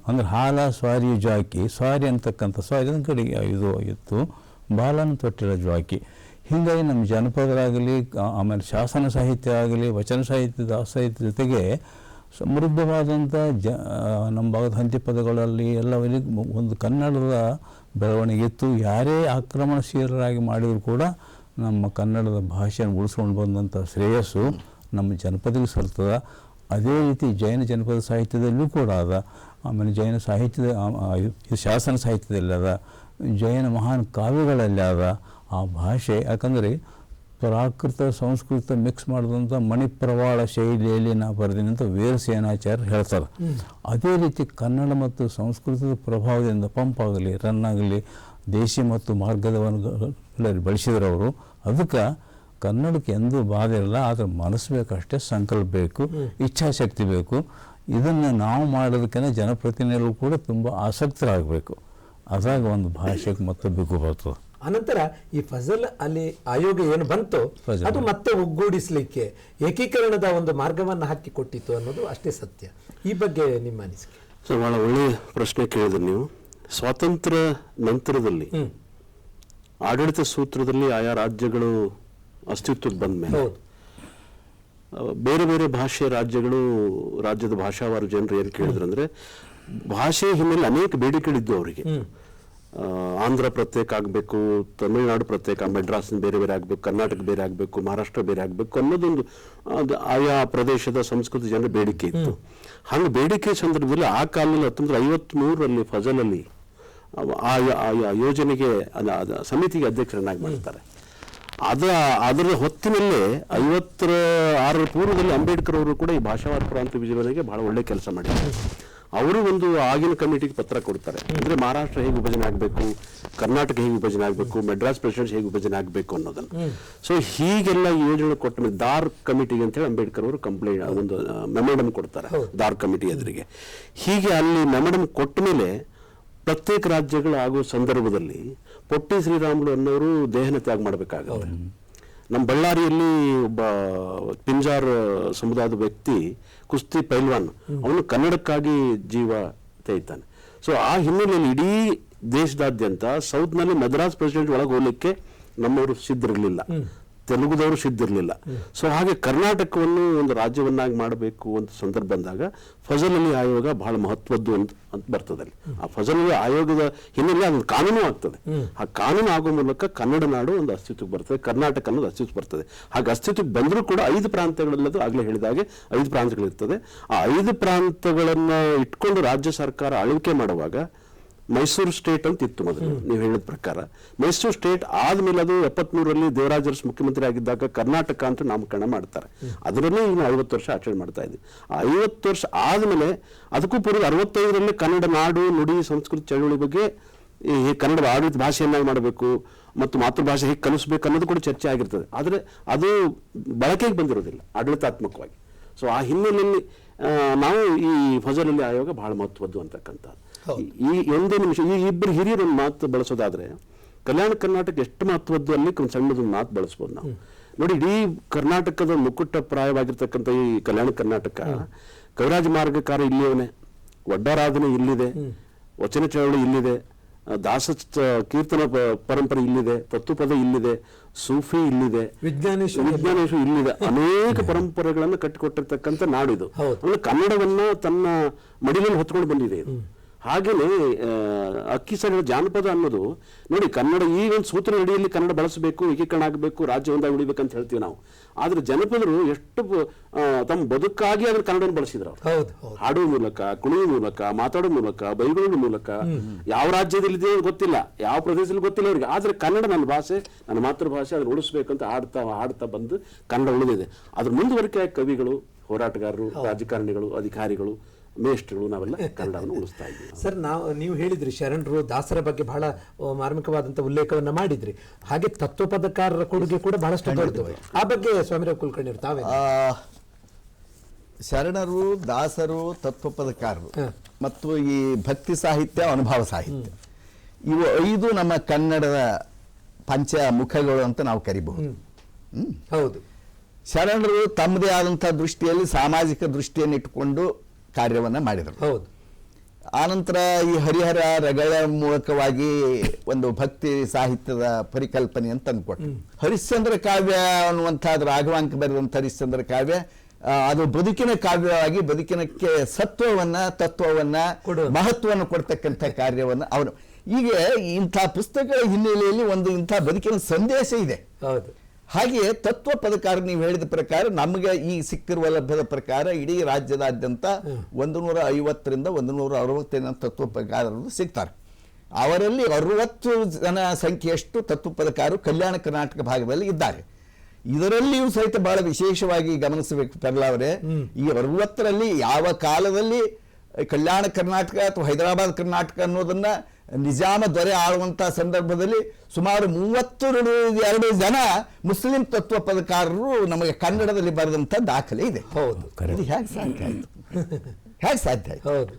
Speaker 4: ಅಂದ್ರೆ ಹಾಲ ಸ್ವಾರಿ ಜಾಕಿ, ಸ್ವಾರಿ ಅಂತಕ್ಕಂಥ ಸ್ವಾರಿ ಒಂದು ಕಡೆ ಇದು ಇತ್ತು, ಬಾಲನ ತೊಟ್ಟಿರ ಜ್ವಾಕಿ. ಹೀಗಾಗಿ ನಮ್ಮ ಜನಪದರಾಗಲಿ, ಆಮೇಲೆ ಶಾಸನ ಸಾಹಿತ್ಯ ಆಗಲಿ, ವಚನ ಸಾಹಿತ್ಯ, ದಾಸ ಸಾಹಿತ್ಯ ಜೊತೆಗೆ ಸಮೃದ್ಧವಾದಂಥ ನಮ್ಮ ಭಾಗದ ಹಂತಿ ಪದಗಳಲ್ಲಿ ಎಲ್ಲವಲ್ಲಿ ಒಂದು ಕನ್ನಡದ ಬೆಳವಣಿಗೆ ಇತ್ತು. ಯಾರೇ ಆಕ್ರಮಣಶೀಲರಾಗಿ ಮಾಡಿದರೂ ಕೂಡ ನಮ್ಮ ಕನ್ನಡದ ಭಾಷೆಯನ್ನು ಉಳಿಸ್ಕೊಂಡು ಬಂದಂಥ ಶ್ರೇಯಸ್ಸು ನಮ್ಮ ಜನಪದಕ್ಕೆ ಸಲ್ತದ. ಅದೇ ರೀತಿ ಜೈನ ಜನಪದ ಸಾಹಿತ್ಯದಲ್ಲೂ ಕೂಡ ಅದ, ಆಮೇಲೆ ಜೈನ ಸಾಹಿತ್ಯದ ಶಾಸನ ಸಾಹಿತ್ಯದಲ್ಲಿ ಅದ, ಜೈನ ಮಹಾನ್ ಕಾವ್ಯಗಳಲ್ಲಿ ಅದ ಆ ಭಾಷೆ. ಯಾಕಂದರೆ ಪ್ರಾಕೃತ ಸಂಸ್ಕೃತ ಮಿಕ್ಸ್ ಮಾಡಿದಂಥ ಮಣಿಪ್ರವಾಳ ಶೈಲಿಯಲ್ಲಿ ನಾ ಬರೆದಿನಿ ಅಂತ ವೀರಸೇನಾಚಾರ್ಯ ಹೇಳ್ತಾರೆ. ಅದೇ ರೀತಿ ಕನ್ನಡ ಮತ್ತು ಸಂಸ್ಕೃತದ ಪ್ರಭಾವದಿಂದ ಪಂಪಾಗಲಿ, ರನ್ನಾಗಲಿ, ದೇಶಿ ಮತ್ತು ಮಾರ್ಗದವನ್ನು ಬಳಸಿದ್ರು ಅವರು. ಅದಕ್ಕೆ ಕನ್ನಡಕ್ಕೆ ಎಂದೂ ಬಾಧೆ ಇಲ್ಲ, ಆದರೆ ಮನಸ್ಸು ಬೇಕಷ್ಟೇ, ಸಂಕಲ್ಪ ಬೇಕು, ಇಚ್ಛಾಶಕ್ತಿ ಬೇಕು. ಇದನ್ನು ನಾವು ಮಾಡೋದಕ್ಕೆ ಜನಪ್ರತಿನಿಧಿಗಳು ಕೂಡ ತುಂಬ ಆಸಕ್ತರಾಗಬೇಕು. ಅದಾಗ ಒಂದು ಭಾಷೆಗೆ ಮತ್ತೆ ಬೇಕು ಬರ್ತದೆ.
Speaker 1: ಅನಂತರ ಈ ಫಜಲ್ ಅಲಿ ಆಯೋಗ ಏನು ಬಂತು, ಅದು ಮತ್ತೆ ಒಗ್ಗೂಡಿಸಲಿಕ್ಕೆ ಏಕೀಕರಣದ ಒಂದು ಮಾರ್ಗವನ್ನು ಹಾಕಿಕೊಟ್ಟಿತ್ತು ಅನ್ನೋದು ಅಷ್ಟೇ ಸತ್ಯ. ಈ ಬಗ್ಗೆ ನಿಮ್ಮ ಅನಿಸಿಕೆ?
Speaker 3: ಸೊ ಬಹಳ ಒಳ್ಳೆಯ ಪ್ರಶ್ನೆ ಕೇಳಿದ್ರಿ ನೀವು. ಸ್ವಾತಂತ್ರ್ಯ ನಂತರದಲ್ಲಿ ಆಡಳಿತ ಸೂತ್ರದಲ್ಲಿ ಆಯಾ ರಾಜ್ಯಗಳು ಅಸ್ತಿತ್ವಕ್ಕೆ ಬಂದ ಮೇಲೆ ಬೇರೆ ಬೇರೆ ಭಾಷೆಯ ರಾಜ್ಯದ ಭಾಷಾವಾರು ಜನರು ಏನು ಕೇಳಿದ್ರು ಅಂದ್ರೆ, ಭಾಷೆಯ ಹಿನ್ನೆಲೆ ಅನೇಕ ಬೇಡಿಕೆಗಳಿದ್ದು ಅವರಿಗೆ. ಆಂಧ್ರ ಪ್ರತ್ಯೇಕ ಆಗಬೇಕು, ತಮಿಳುನಾಡು ಪ್ರತ್ಯೇಕ, ಮೆಡ್ರಾಸ್ನ ಬೇರೆ ಬೇರೆ ಆಗಬೇಕು, ಕರ್ನಾಟಕ ಬೇರೆ ಆಗಬೇಕು, ಮಹಾರಾಷ್ಟ್ರ ಬೇರೆ ಆಗಬೇಕು ಅನ್ನೋದೊಂದು ಆಯಾ ಪ್ರದೇಶದ ಸಂಸ್ಕೃತಿ ಜನರ ಬೇಡಿಕೆ ಇತ್ತು. ಹಂಗೆ ಬೇಡಿಕೆ ಸಂದರ್ಭದಲ್ಲಿ ಆ ಕಾಲದಲ್ಲಿ 1953ರಲ್ಲಿ ಫಜಲಲ್ಲಿ ಆ ಯೋಜನೆಗೆ ಸಮಿತಿಗೆ ಅಧ್ಯಕ್ಷರನ್ನಾಗಿ ಮಾಡ್ತಾರೆ. ಅದರ ಹೊತ್ತಿನಲ್ಲೇ 56ರ ಪೂರ್ವದಲ್ಲಿ ಅಂಬೇಡ್ಕರ್ ಅವರು ಕೂಡ ಈ ಭಾಷಾವಾರ ಪ್ರಾಂತ ವಿಭಜನೆಗೆ ಬಹಳ ಒಳ್ಳೆ ಕೆಲಸ ಮಾಡಿದ್ದಾರೆ. ಅವರು ಒಂದು ಆಗಿನ ಕಮಿಟಿಗೆ ಪತ್ರ ಕೊಡ್ತಾರೆ. ಅಂದ್ರೆ ಮಹಾರಾಷ್ಟ್ರ ಹೇಗೆ ವಿಭಜನೆ ಆಗಬೇಕು, ಕರ್ನಾಟಕ ಹೇಗೆ ವಿಭಜನೆ ಆಗಬೇಕು, ಮೆಡ್ರಾಸ್ ಪ್ರೆಸಿಡೆನ್ಸಿ ಹೇಗೆ ವಿಭಜನೆ ಆಗಬೇಕು ಅನ್ನೋದನ್ನು. ಸೊ ಹೀಗೆಲ್ಲ ಯೋಜನೆ ಕೊಟ್ಟ ಮೇಲೆ ದಾರ್ ಕಮಿಟಿಗೆ ಅಂತ ಹೇಳಿ ಅಂಬೇಡ್ಕರ್ ಅವರು ಒಂದು ಮೆಮೊರಡಮ್ ಕೊಡ್ತಾರೆ ದಾರ್ ಕಮಿಟಿ ಎದುರಿಗೆ. ಹೀಗೆ ಅಲ್ಲಿ ಮೆಮೊರಡಮ್ ಕೊಟ್ಟ ಮೇಲೆ ಪ್ರತ್ಯೇಕ ರಾಜ್ಯಗಳು ಆಗುವ ಸಂದರ್ಭದಲ್ಲಿ ಪೊಟ್ಟಿ ಶ್ರೀರಾಮುಲು ಅನ್ನೋರು ದೇಹನ ತ್ಯಾಗ ಮಾಡಬೇಕಾಗುತ್ತೆ. ನಮ್ಮ ಬಳ್ಳಾರಿಯಲ್ಲಿ ಒಬ್ಬ ಪಿಂಜಾರ್ ಸಮುದಾಯದ ವ್ಯಕ್ತಿ, ಕುಸ್ತಿ ಪೈಲ್ವಾನ್, ಅವನು ಕನ್ನಡಕ್ಕಾಗಿ ಜೀವ ತೆಗಿತಾನೆ. ಸೊ ಆ ಹಿನ್ನೆಲೆಯಲ್ಲಿ ಇಡೀ ದೇಶದಾದ್ಯಂತ ಸೌತ್ನಲ್ಲಿ ಮದ್ರಾಸ್ ಪ್ರೆಸಿಡೆಂಟ್ ಒಳಗೆ ಹೋಗ್ಲಿಕ್ಕೆ ನಮ್ಮವರು ಸಿದ್ಧರಿರಲಿಲ್ಲ, ತೆಲುಗುದವರು ಸಿದ್ಧಿರಲಿಲ್ಲ. ಸೊ ಹಾಗೆ ಕರ್ನಾಟಕವನ್ನು ಒಂದು ರಾಜ್ಯವನ್ನಾಗಿ ಮಾಡಬೇಕು ಅಂತ ಸಂದರ್ಭ ಬಂದಾಗ ಫಜಲ್ ಅಲಿ ಆಯೋಗ ಬಹಳ ಮಹತ್ವದ್ದು ಅಂತ ಬರ್ತದೆ ಅಲ್ಲಿ. ಆ ಫಜಲ್ ಅಲಿ ಆಯೋಗದ ಹಿನ್ನೆಲೆ ಅದೊಂದು ಕಾನೂನು ಆಗ್ತದೆ. ಆ ಕಾನೂನು ಆಗೋ ಮೂಲಕ ಕನ್ನಡ ನಾಡು ಒಂದು ಅಸ್ತಿತ್ವಕ್ಕೆ ಬರ್ತದೆ, ಕರ್ನಾಟಕ ಅನ್ನೋದು ಅಸ್ತಿತ್ವಕ್ಕೆ ಬರ್ತದೆ. ಹಾಗೆ ಅಸ್ತಿತ್ವಕ್ಕೆ ಬಂದರೂ ಕೂಡ 5 ಪ್ರಾಂತ್ಯಗಳಲ್ಲದು ಆಗಲೇ ಹೇಳಿದಾಗೆ 5 ಪ್ರಾಂತ್ಯಗಳಿರ್ತದೆ. ಆ 5 ಪ್ರಾಂತ್ಯಗಳನ್ನ ಇಟ್ಕೊಂಡು ರಾಜ್ಯ ಸರ್ಕಾರ ಆಳ್ವಿಕೆ ಮಾಡುವಾಗ ಮೈಸೂರು ಸ್ಟೇಟ್ ಅಂತ ಇತ್ತು ಮೊದಲು, ನೀವು ಹೇಳಿದ ಪ್ರಕಾರ. ಮೈಸೂರು ಸ್ಟೇಟ್ ಆದ್ಮೇಲೆ ಅದು 73ರಲ್ಲಿ ದೇವರಾಜ ಅರಸು ಮುಖ್ಯಮಂತ್ರಿ ಆಗಿದ್ದಾಗ ಕರ್ನಾಟಕ ಅಂತ ನಾಮಕರಣ ಮಾಡ್ತಾರೆ. ಅದರಲ್ಲೇ ಈಗ 50 ವರ್ಷ ಆಚರಣೆ ಮಾಡ್ತಾ ಇದ್ವಿ. ಆ 50 ವರ್ಷ ಆದ್ಮೇಲೆ ಅದಕ್ಕೂ ಪೂರ್ವ 65ರಲ್ಲಿ ಕನ್ನಡ ನಾಡು ನುಡಿ ಸಂಸ್ಕೃತಿ ಚಳವಳಿ ಬಗ್ಗೆ ಈ ಕನ್ನಡ ಆಡಳಿತ ಭಾಷೆಯನ್ನಾಗಿ ಮಾಡಬೇಕು ಮತ್ತು ಮಾತೃಭಾಷೆ ಹೇಗೆ ಕಲಿಸಬೇಕು ಅನ್ನೋದು ಕೂಡ ಚರ್ಚೆ ಆಗಿರ್ತದೆ. ಆದರೆ ಅದು ಬಳಕೆಗೆ ಬಂದಿರೋದಿಲ್ಲ ಆಡಳಿತಾತ್ಮಕವಾಗಿ. ಸೊ ಆ ಹಿನ್ನೆಲೆಯಲ್ಲಿ ನಾವು ಈ ಫಜಲ್ ಅಲಿ ಆಯೋಗ ಬಹಳ ಮಹತ್ವದ್ದು ಅಂತಕ್ಕಂಥದ್ದು. ಈ ಒಂದೇ ನಿಮಿಷ ಈ ಇಬ್ಬರು ಹಿರಿಯರನ್ನು ಮಾತು ಬಳಸೋದಾದ್ರೆ ಕಲ್ಯಾಣ ಕರ್ನಾಟಕ ಎಷ್ಟು ಮಹತ್ವದ್ದು ಅಲ್ಲಿ ಒಂದು ಸಣ್ಣದೊಂದು ಮಾತು ಬಳಸ್ಬೋದು ನಾವು. ನೋಡಿ, ಇಡೀ ಕರ್ನಾಟಕದ ಮುಕ್ಕುಟ ಪ್ರಾಯವಾಗಿರ್ತಕ್ಕಂಥ ಈ ಕಲ್ಯಾಣ ಕರ್ನಾಟಕ ಕವಿರಾಜ ಮಾರ್ಗಕಾರ ಇಲ್ಲಿಯವನೇ, ಒಡ್ಡಾರಾಧನೆ ಇಲ್ಲಿದೆ, ವಚನ ಚಳವಳಿ ಇಲ್ಲಿದೆ, ದಾಸ ಕೀರ್ತನ ಪರಂಪರೆ ಇಲ್ಲಿದೆ, ತತ್ವಪದ ಇಲ್ಲಿದೆ, ಸೂಫಿ ಇಲ್ಲಿದೆ, ವಿಜ್ಞಾನೇಶ್ವರ ಇಲ್ಲಿದೆ. ಅನೇಕ ಪರಂಪರೆಗಳನ್ನು ಕಟ್ಟಿಕೊಟ್ಟಿರ್ತಕ್ಕಂಥ ನಾಡಿದು. ಅಂದ್ರೆ ಕನ್ನಡವನ್ನ ತನ್ನ ಮಡಿಲಲ್ಲಿ ಹೊತ್ಕೊಂಡು ಬಂದಿದೆ ಇದು. ಹಾಗೇನೆ ಅಕ್ಕಿಸರ ಜಾನಪದ ಅನ್ನೋದು ನೋಡಿ, ಕನ್ನಡ ಈ ಒಂದು ಸೂತ್ರ ಅಡಿಯಲ್ಲಿ ಕನ್ನಡ ಬಳಸಬೇಕು, ಏಕೀಕರಣ ಆಗಬೇಕು, ರಾಜ್ಯ ಒಂದಾಗಿ ಉಳಿಬೇಕಂತ ಹೇಳ್ತೀವಿ ನಾವು. ಆದ್ರೆ ಜನಪದರು ಎಷ್ಟು ತಮ್ಮ ಬದುಕಾಗಿ ಅದ್ರ ಕನ್ನಡವನ್ನು ಬಳಸಿದ್ರು. ಹಾಡುವ ಮೂಲಕ, ಕುಣಿಯುವ ಮೂಲಕ, ಮಾತಾಡೋ ಮೂಲಕ, ಬೈಗುಳ ಮೂಲಕ. ಯಾವ ರಾಜ್ಯದಲ್ಲಿದೆ ಗೊತ್ತಿಲ್ಲ, ಯಾವ ಪ್ರದೇಶದಲ್ಲಿ ಗೊತ್ತಿಲ್ಲ ಅವ್ರಿಗೆ. ಆದ್ರೆ ಕನ್ನಡ ನನ್ನ ಭಾಷೆ, ನನ್ನ ಮಾತೃಭಾಷೆ, ಅದನ್ನು ಉಳಿಸ್ಬೇಕಂತ ಹಾಡ್ತಾ ಬಂದು ಕನ್ನಡ ಉಳಿದಿದೆ. ಅದ್ರ ಮುಂದುವರಿಕೆ ಕವಿಗಳು, ಹೋರಾಟಗಾರರು, ರಾಜಕಾರಣಿಗಳು, ಅಧಿಕಾರಿಗಳು, ಮೇಷ್ಟ್ರುಗಳು ನಾವೆಲ್ಲ ಕನ್ನಡವನ್ನು ಉಳಿಸ್ತಾ ಇದ್ದೀವಿ.
Speaker 1: ಸರ್, ನೀವು ಹೇಳಿದ್ರಿ ಶರಣರು ದಾಸರ ಬಗ್ಗೆ ಬಹಳ ಮಾರ್ಮಿಕವಾದಂಥ ಉಲ್ಲೇಖವನ್ನ ಮಾಡಿದ್ರಿ. ಹಾಗೆ ತತ್ವಪದಕಾರರ ಕೊಡುಗೆ ಕೂಡ ಬಹಳಷ್ಟು ದೊಡ್ಡದು. ಆ ಬಗ್ಗೆ ಸ್ವಾಮಿರಾವ್ ಕುಲಕರ್ಣಿ ತಾವೇ
Speaker 2: ಶರಣರು, ದಾಸರು, ತತ್ವಪದಕಾರರು ಮತ್ತು ಈ ಭಕ್ತಿ ಸಾಹಿತ್ಯ, ಅನುಭವ ಸಾಹಿತ್ಯ, ಇವು 5 ನಮ್ಮ ಕನ್ನಡದ ಪಂಚ ಮುಖಗಳು ಅಂತ ನಾವು ಕರಿಬಹುದು.
Speaker 1: ಹೌದು.
Speaker 2: ಶರಣರು ತಮ್ಮದೇ ಆದಂತಹ ದೃಷ್ಟಿಯಲ್ಲಿ ಸಾಮಾಜಿಕ ದೃಷ್ಟಿಯನ್ನು ಇಟ್ಟುಕೊಂಡು ಕಾರ್ಯವನ್ನ ಮಾಡಿದರು.
Speaker 1: ಹೌದು.
Speaker 2: ಆನಂತರ ಈ ಹರಿಹರ ರಗಳ ಮೂಲಕವಾಗಿ ಒಂದು ಭಕ್ತಿ ಸಾಹಿತ್ಯದ ಪರಿಕಲ್ಪನೆ ಅಂತ ಅಂದ್ಕೊಟ್ರು. ಹರಿಶ್ಚಂದ್ರ ಕಾವ್ಯ ಅನ್ನುವಂಥದ್ದು ರಾಘವಾಂಕ ಬರೆದಂಥ ಹರಿಶ್ಚಂದ್ರ ಕಾವ್ಯ ಅದು ಬದುಕಿನ ಕಾವ್ಯವಾಗಿ ಬದುಕಿನಕ್ಕೆ ಸತ್ವವನ್ನ, ತತ್ವವನ್ನ, ಮಹತ್ವವನ್ನು ಕೊಡ್ತಕ್ಕಂಥ ಕಾರ್ಯವನ್ನ ಅವನು. ಈಗ ಇಂಥ ಪುಸ್ತಕಗಳ ಹಿನ್ನೆಲೆಯಲ್ಲಿ ಒಂದು ಇಂಥ ಬದುಕಿನ ಸಂದೇಶ ಇದೆ.
Speaker 1: ಹೌದು.
Speaker 2: ಹಾಗೆಯೇ ತತ್ವ ಪದಕಾರ ನೀವು ಹೇಳಿದ ಪ್ರಕಾರ ನಮಗೆ ಈ ಸಿಕ್ಕಿರುವ ಲಭ್ಯದ ಪ್ರಕಾರ ಇಡೀ ರಾಜ್ಯದಾದ್ಯಂತ 150ರಿಂದ 160 ತತ್ವ ಪದಕಾರರು ಸಿಗ್ತಾರೆ. ಅವರಲ್ಲಿ 60 ಜನ ಸಂಖ್ಯೆಯಷ್ಟು ತತ್ವ ಪದಕಾರರು ಕಲ್ಯಾಣ ಕರ್ನಾಟಕ ಭಾಗದಲ್ಲಿ ಇದ್ದಾರೆ. ಇದರಲ್ಲಿಯೂ ಸಹಿತ ಬಹಳ ವಿಶೇಷವಾಗಿ ಗಮನಿಸಬೇಕು ಪೆರ್ಲಾವರೇ, ಈ 60ರಲ್ಲಿ ಯಾವ ಕಾಲದಲ್ಲಿ ಕಲ್ಯಾಣ ಕರ್ನಾಟಕ ಅಥವಾ ಹೈದರಾಬಾದ್ ಕರ್ನಾಟಕ ಅನ್ನೋದನ್ನ ನಿಜಾಮ ದೊರೆ ಆಳುವಂತಹ ಸಂದರ್ಭದಲ್ಲಿ ಸುಮಾರು 32 ಜನ ಮುಸ್ಲಿಂ ತತ್ವ ಪದಕಾರರು ನಮಗೆ ಕನ್ನಡದಲ್ಲಿ ಬರೆದಂತ ದಾಖಲೆ ಇದೆ.
Speaker 1: ಹೌದು.
Speaker 2: ಇದು ಹೇಗೆ ಸಾಧ್ಯ ಆಯ್ತು? ಹೇಗೆ ಸಾಧ್ಯ ಆಯ್ತು?
Speaker 1: ಹೌದು.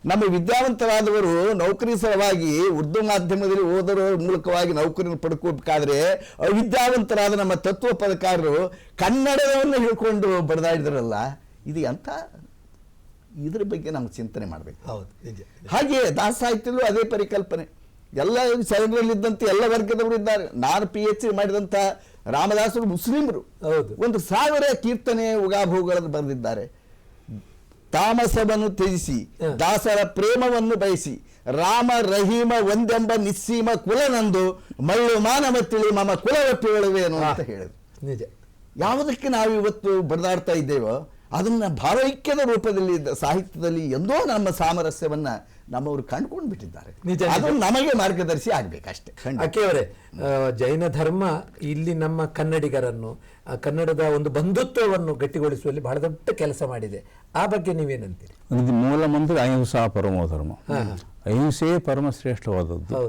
Speaker 2: ನಮ್ಮ ವಿದ್ಯಾವಂತರಾದವರು ನೌಕರಿ ಸಲುವಾಗಿ ಉರ್ದು ಮಾಧ್ಯಮದಲ್ಲಿ ಓದರ ಮೂಲಕವಾಗಿ ನೌಕರಿಯನ್ನು ಪಡ್ಕೋಬೇಕಾದ್ರೆ ಅವಿದ್ಯಾವಂತರಾದ ನಮ್ಮ ತತ್ವ ಪದಕಾರರು ಕನ್ನಡವನ್ನು ಹೇಳ್ಕೊಂಡು ಬರೆದಾಡಿದ್ರಲ್ಲ, ಇದು ಅಂತ ಇದ್ರ ಬಗ್ಗೆ ನಮ್ಗೆ ಚಿಂತನೆ ಮಾಡಬೇಕು. ಹಾಗೆ ದಾಸ ಸಾಹಿತ್ಯದಲ್ಲೂ ಅದೇ ಪರಿಕಲ್ಪನೆ. ಎಲ್ಲ ಶರಣರಲ್ಲಿದ್ದಂತೆ ಎಲ್ಲ ವರ್ಗದವರು ಇದ್ದಾರೆ. ನಾನು PhD ಮಾಡಿದಂಥ ರಾಮದಾಸರು ಮುಸ್ಲಿಮರು 1000 ಕೀರ್ತನೆ ಉಗಾಭೋಗಗಳನ್ನು ಬರೆದಿದ್ದಾರೆ. ತಾಮಸವನ್ನು ತ್ಯಜಿಸಿ ದಾಸರ ಪ್ರೇಮವನ್ನು ಬಯಸಿ ರಾಮ ರಹೀಮ ಒಂದೆಂಬ ನಿಸ್ಸೀಮ ಕುಲನಂದು ಮಳ್ಳು ಮಾನವ ತಿಳಿ ಮಮ ಕುಲವಟ್ಟಿಳುವೇನು ಅಂತ ಹೇಳಿದ್ರು.
Speaker 1: ನಿಜ.
Speaker 2: ಯಾವುದಕ್ಕೆ ನಾವು ಇವತ್ತು ಬಡದಾಡ್ತಾ ಇದ್ದೇವೋ ಅದನ್ನ ಭಾವೈಕ್ಯದ ರೂಪದಲ್ಲಿ ಸಾಹಿತ್ಯದಲ್ಲಿ ಎಂದೋ ನಮ್ಮ ಸಾಮರಸ್ಯವನ್ನ ನಮ್ಮವರು ಕಂಡುಕೊಂಡು ಬಿಟ್ಟಿದ್ದಾರೆ.
Speaker 1: ನಿಜ.
Speaker 2: ಅದು ನಮಗೆ ಮಾರ್ಗದರ್ಶಿ ಆಗ್ಬೇಕಷ್ಟೇ.
Speaker 1: ಅಕ್ಕಿಯವರೇ, ಜೈನ ಧರ್ಮ ಇಲ್ಲಿ ನಮ್ಮ ಕನ್ನಡಿಗರನ್ನು ಕನ್ನಡದ ಒಂದು ಬಂಧುತ್ವವನ್ನು ಗಟ್ಟಿಗೊಳಿಸುವಲ್ಲಿ ಬಹಳ ದೊಡ್ಡ ಕೆಲಸ ಮಾಡಿದೆ. ಆ ಬಗ್ಗೆ ನೀವೇನಂತೀರಿ?
Speaker 4: ಇದು ಮೂಲ ಮಂತ್ರ ಅಹಿಂಸಾ ಪರಮೋ ಧರ್ಮ. ಅಹಿಂಸೆಯೇ ಪರಮಶ್ರೇಷ್ಠವಾದದ್ದು.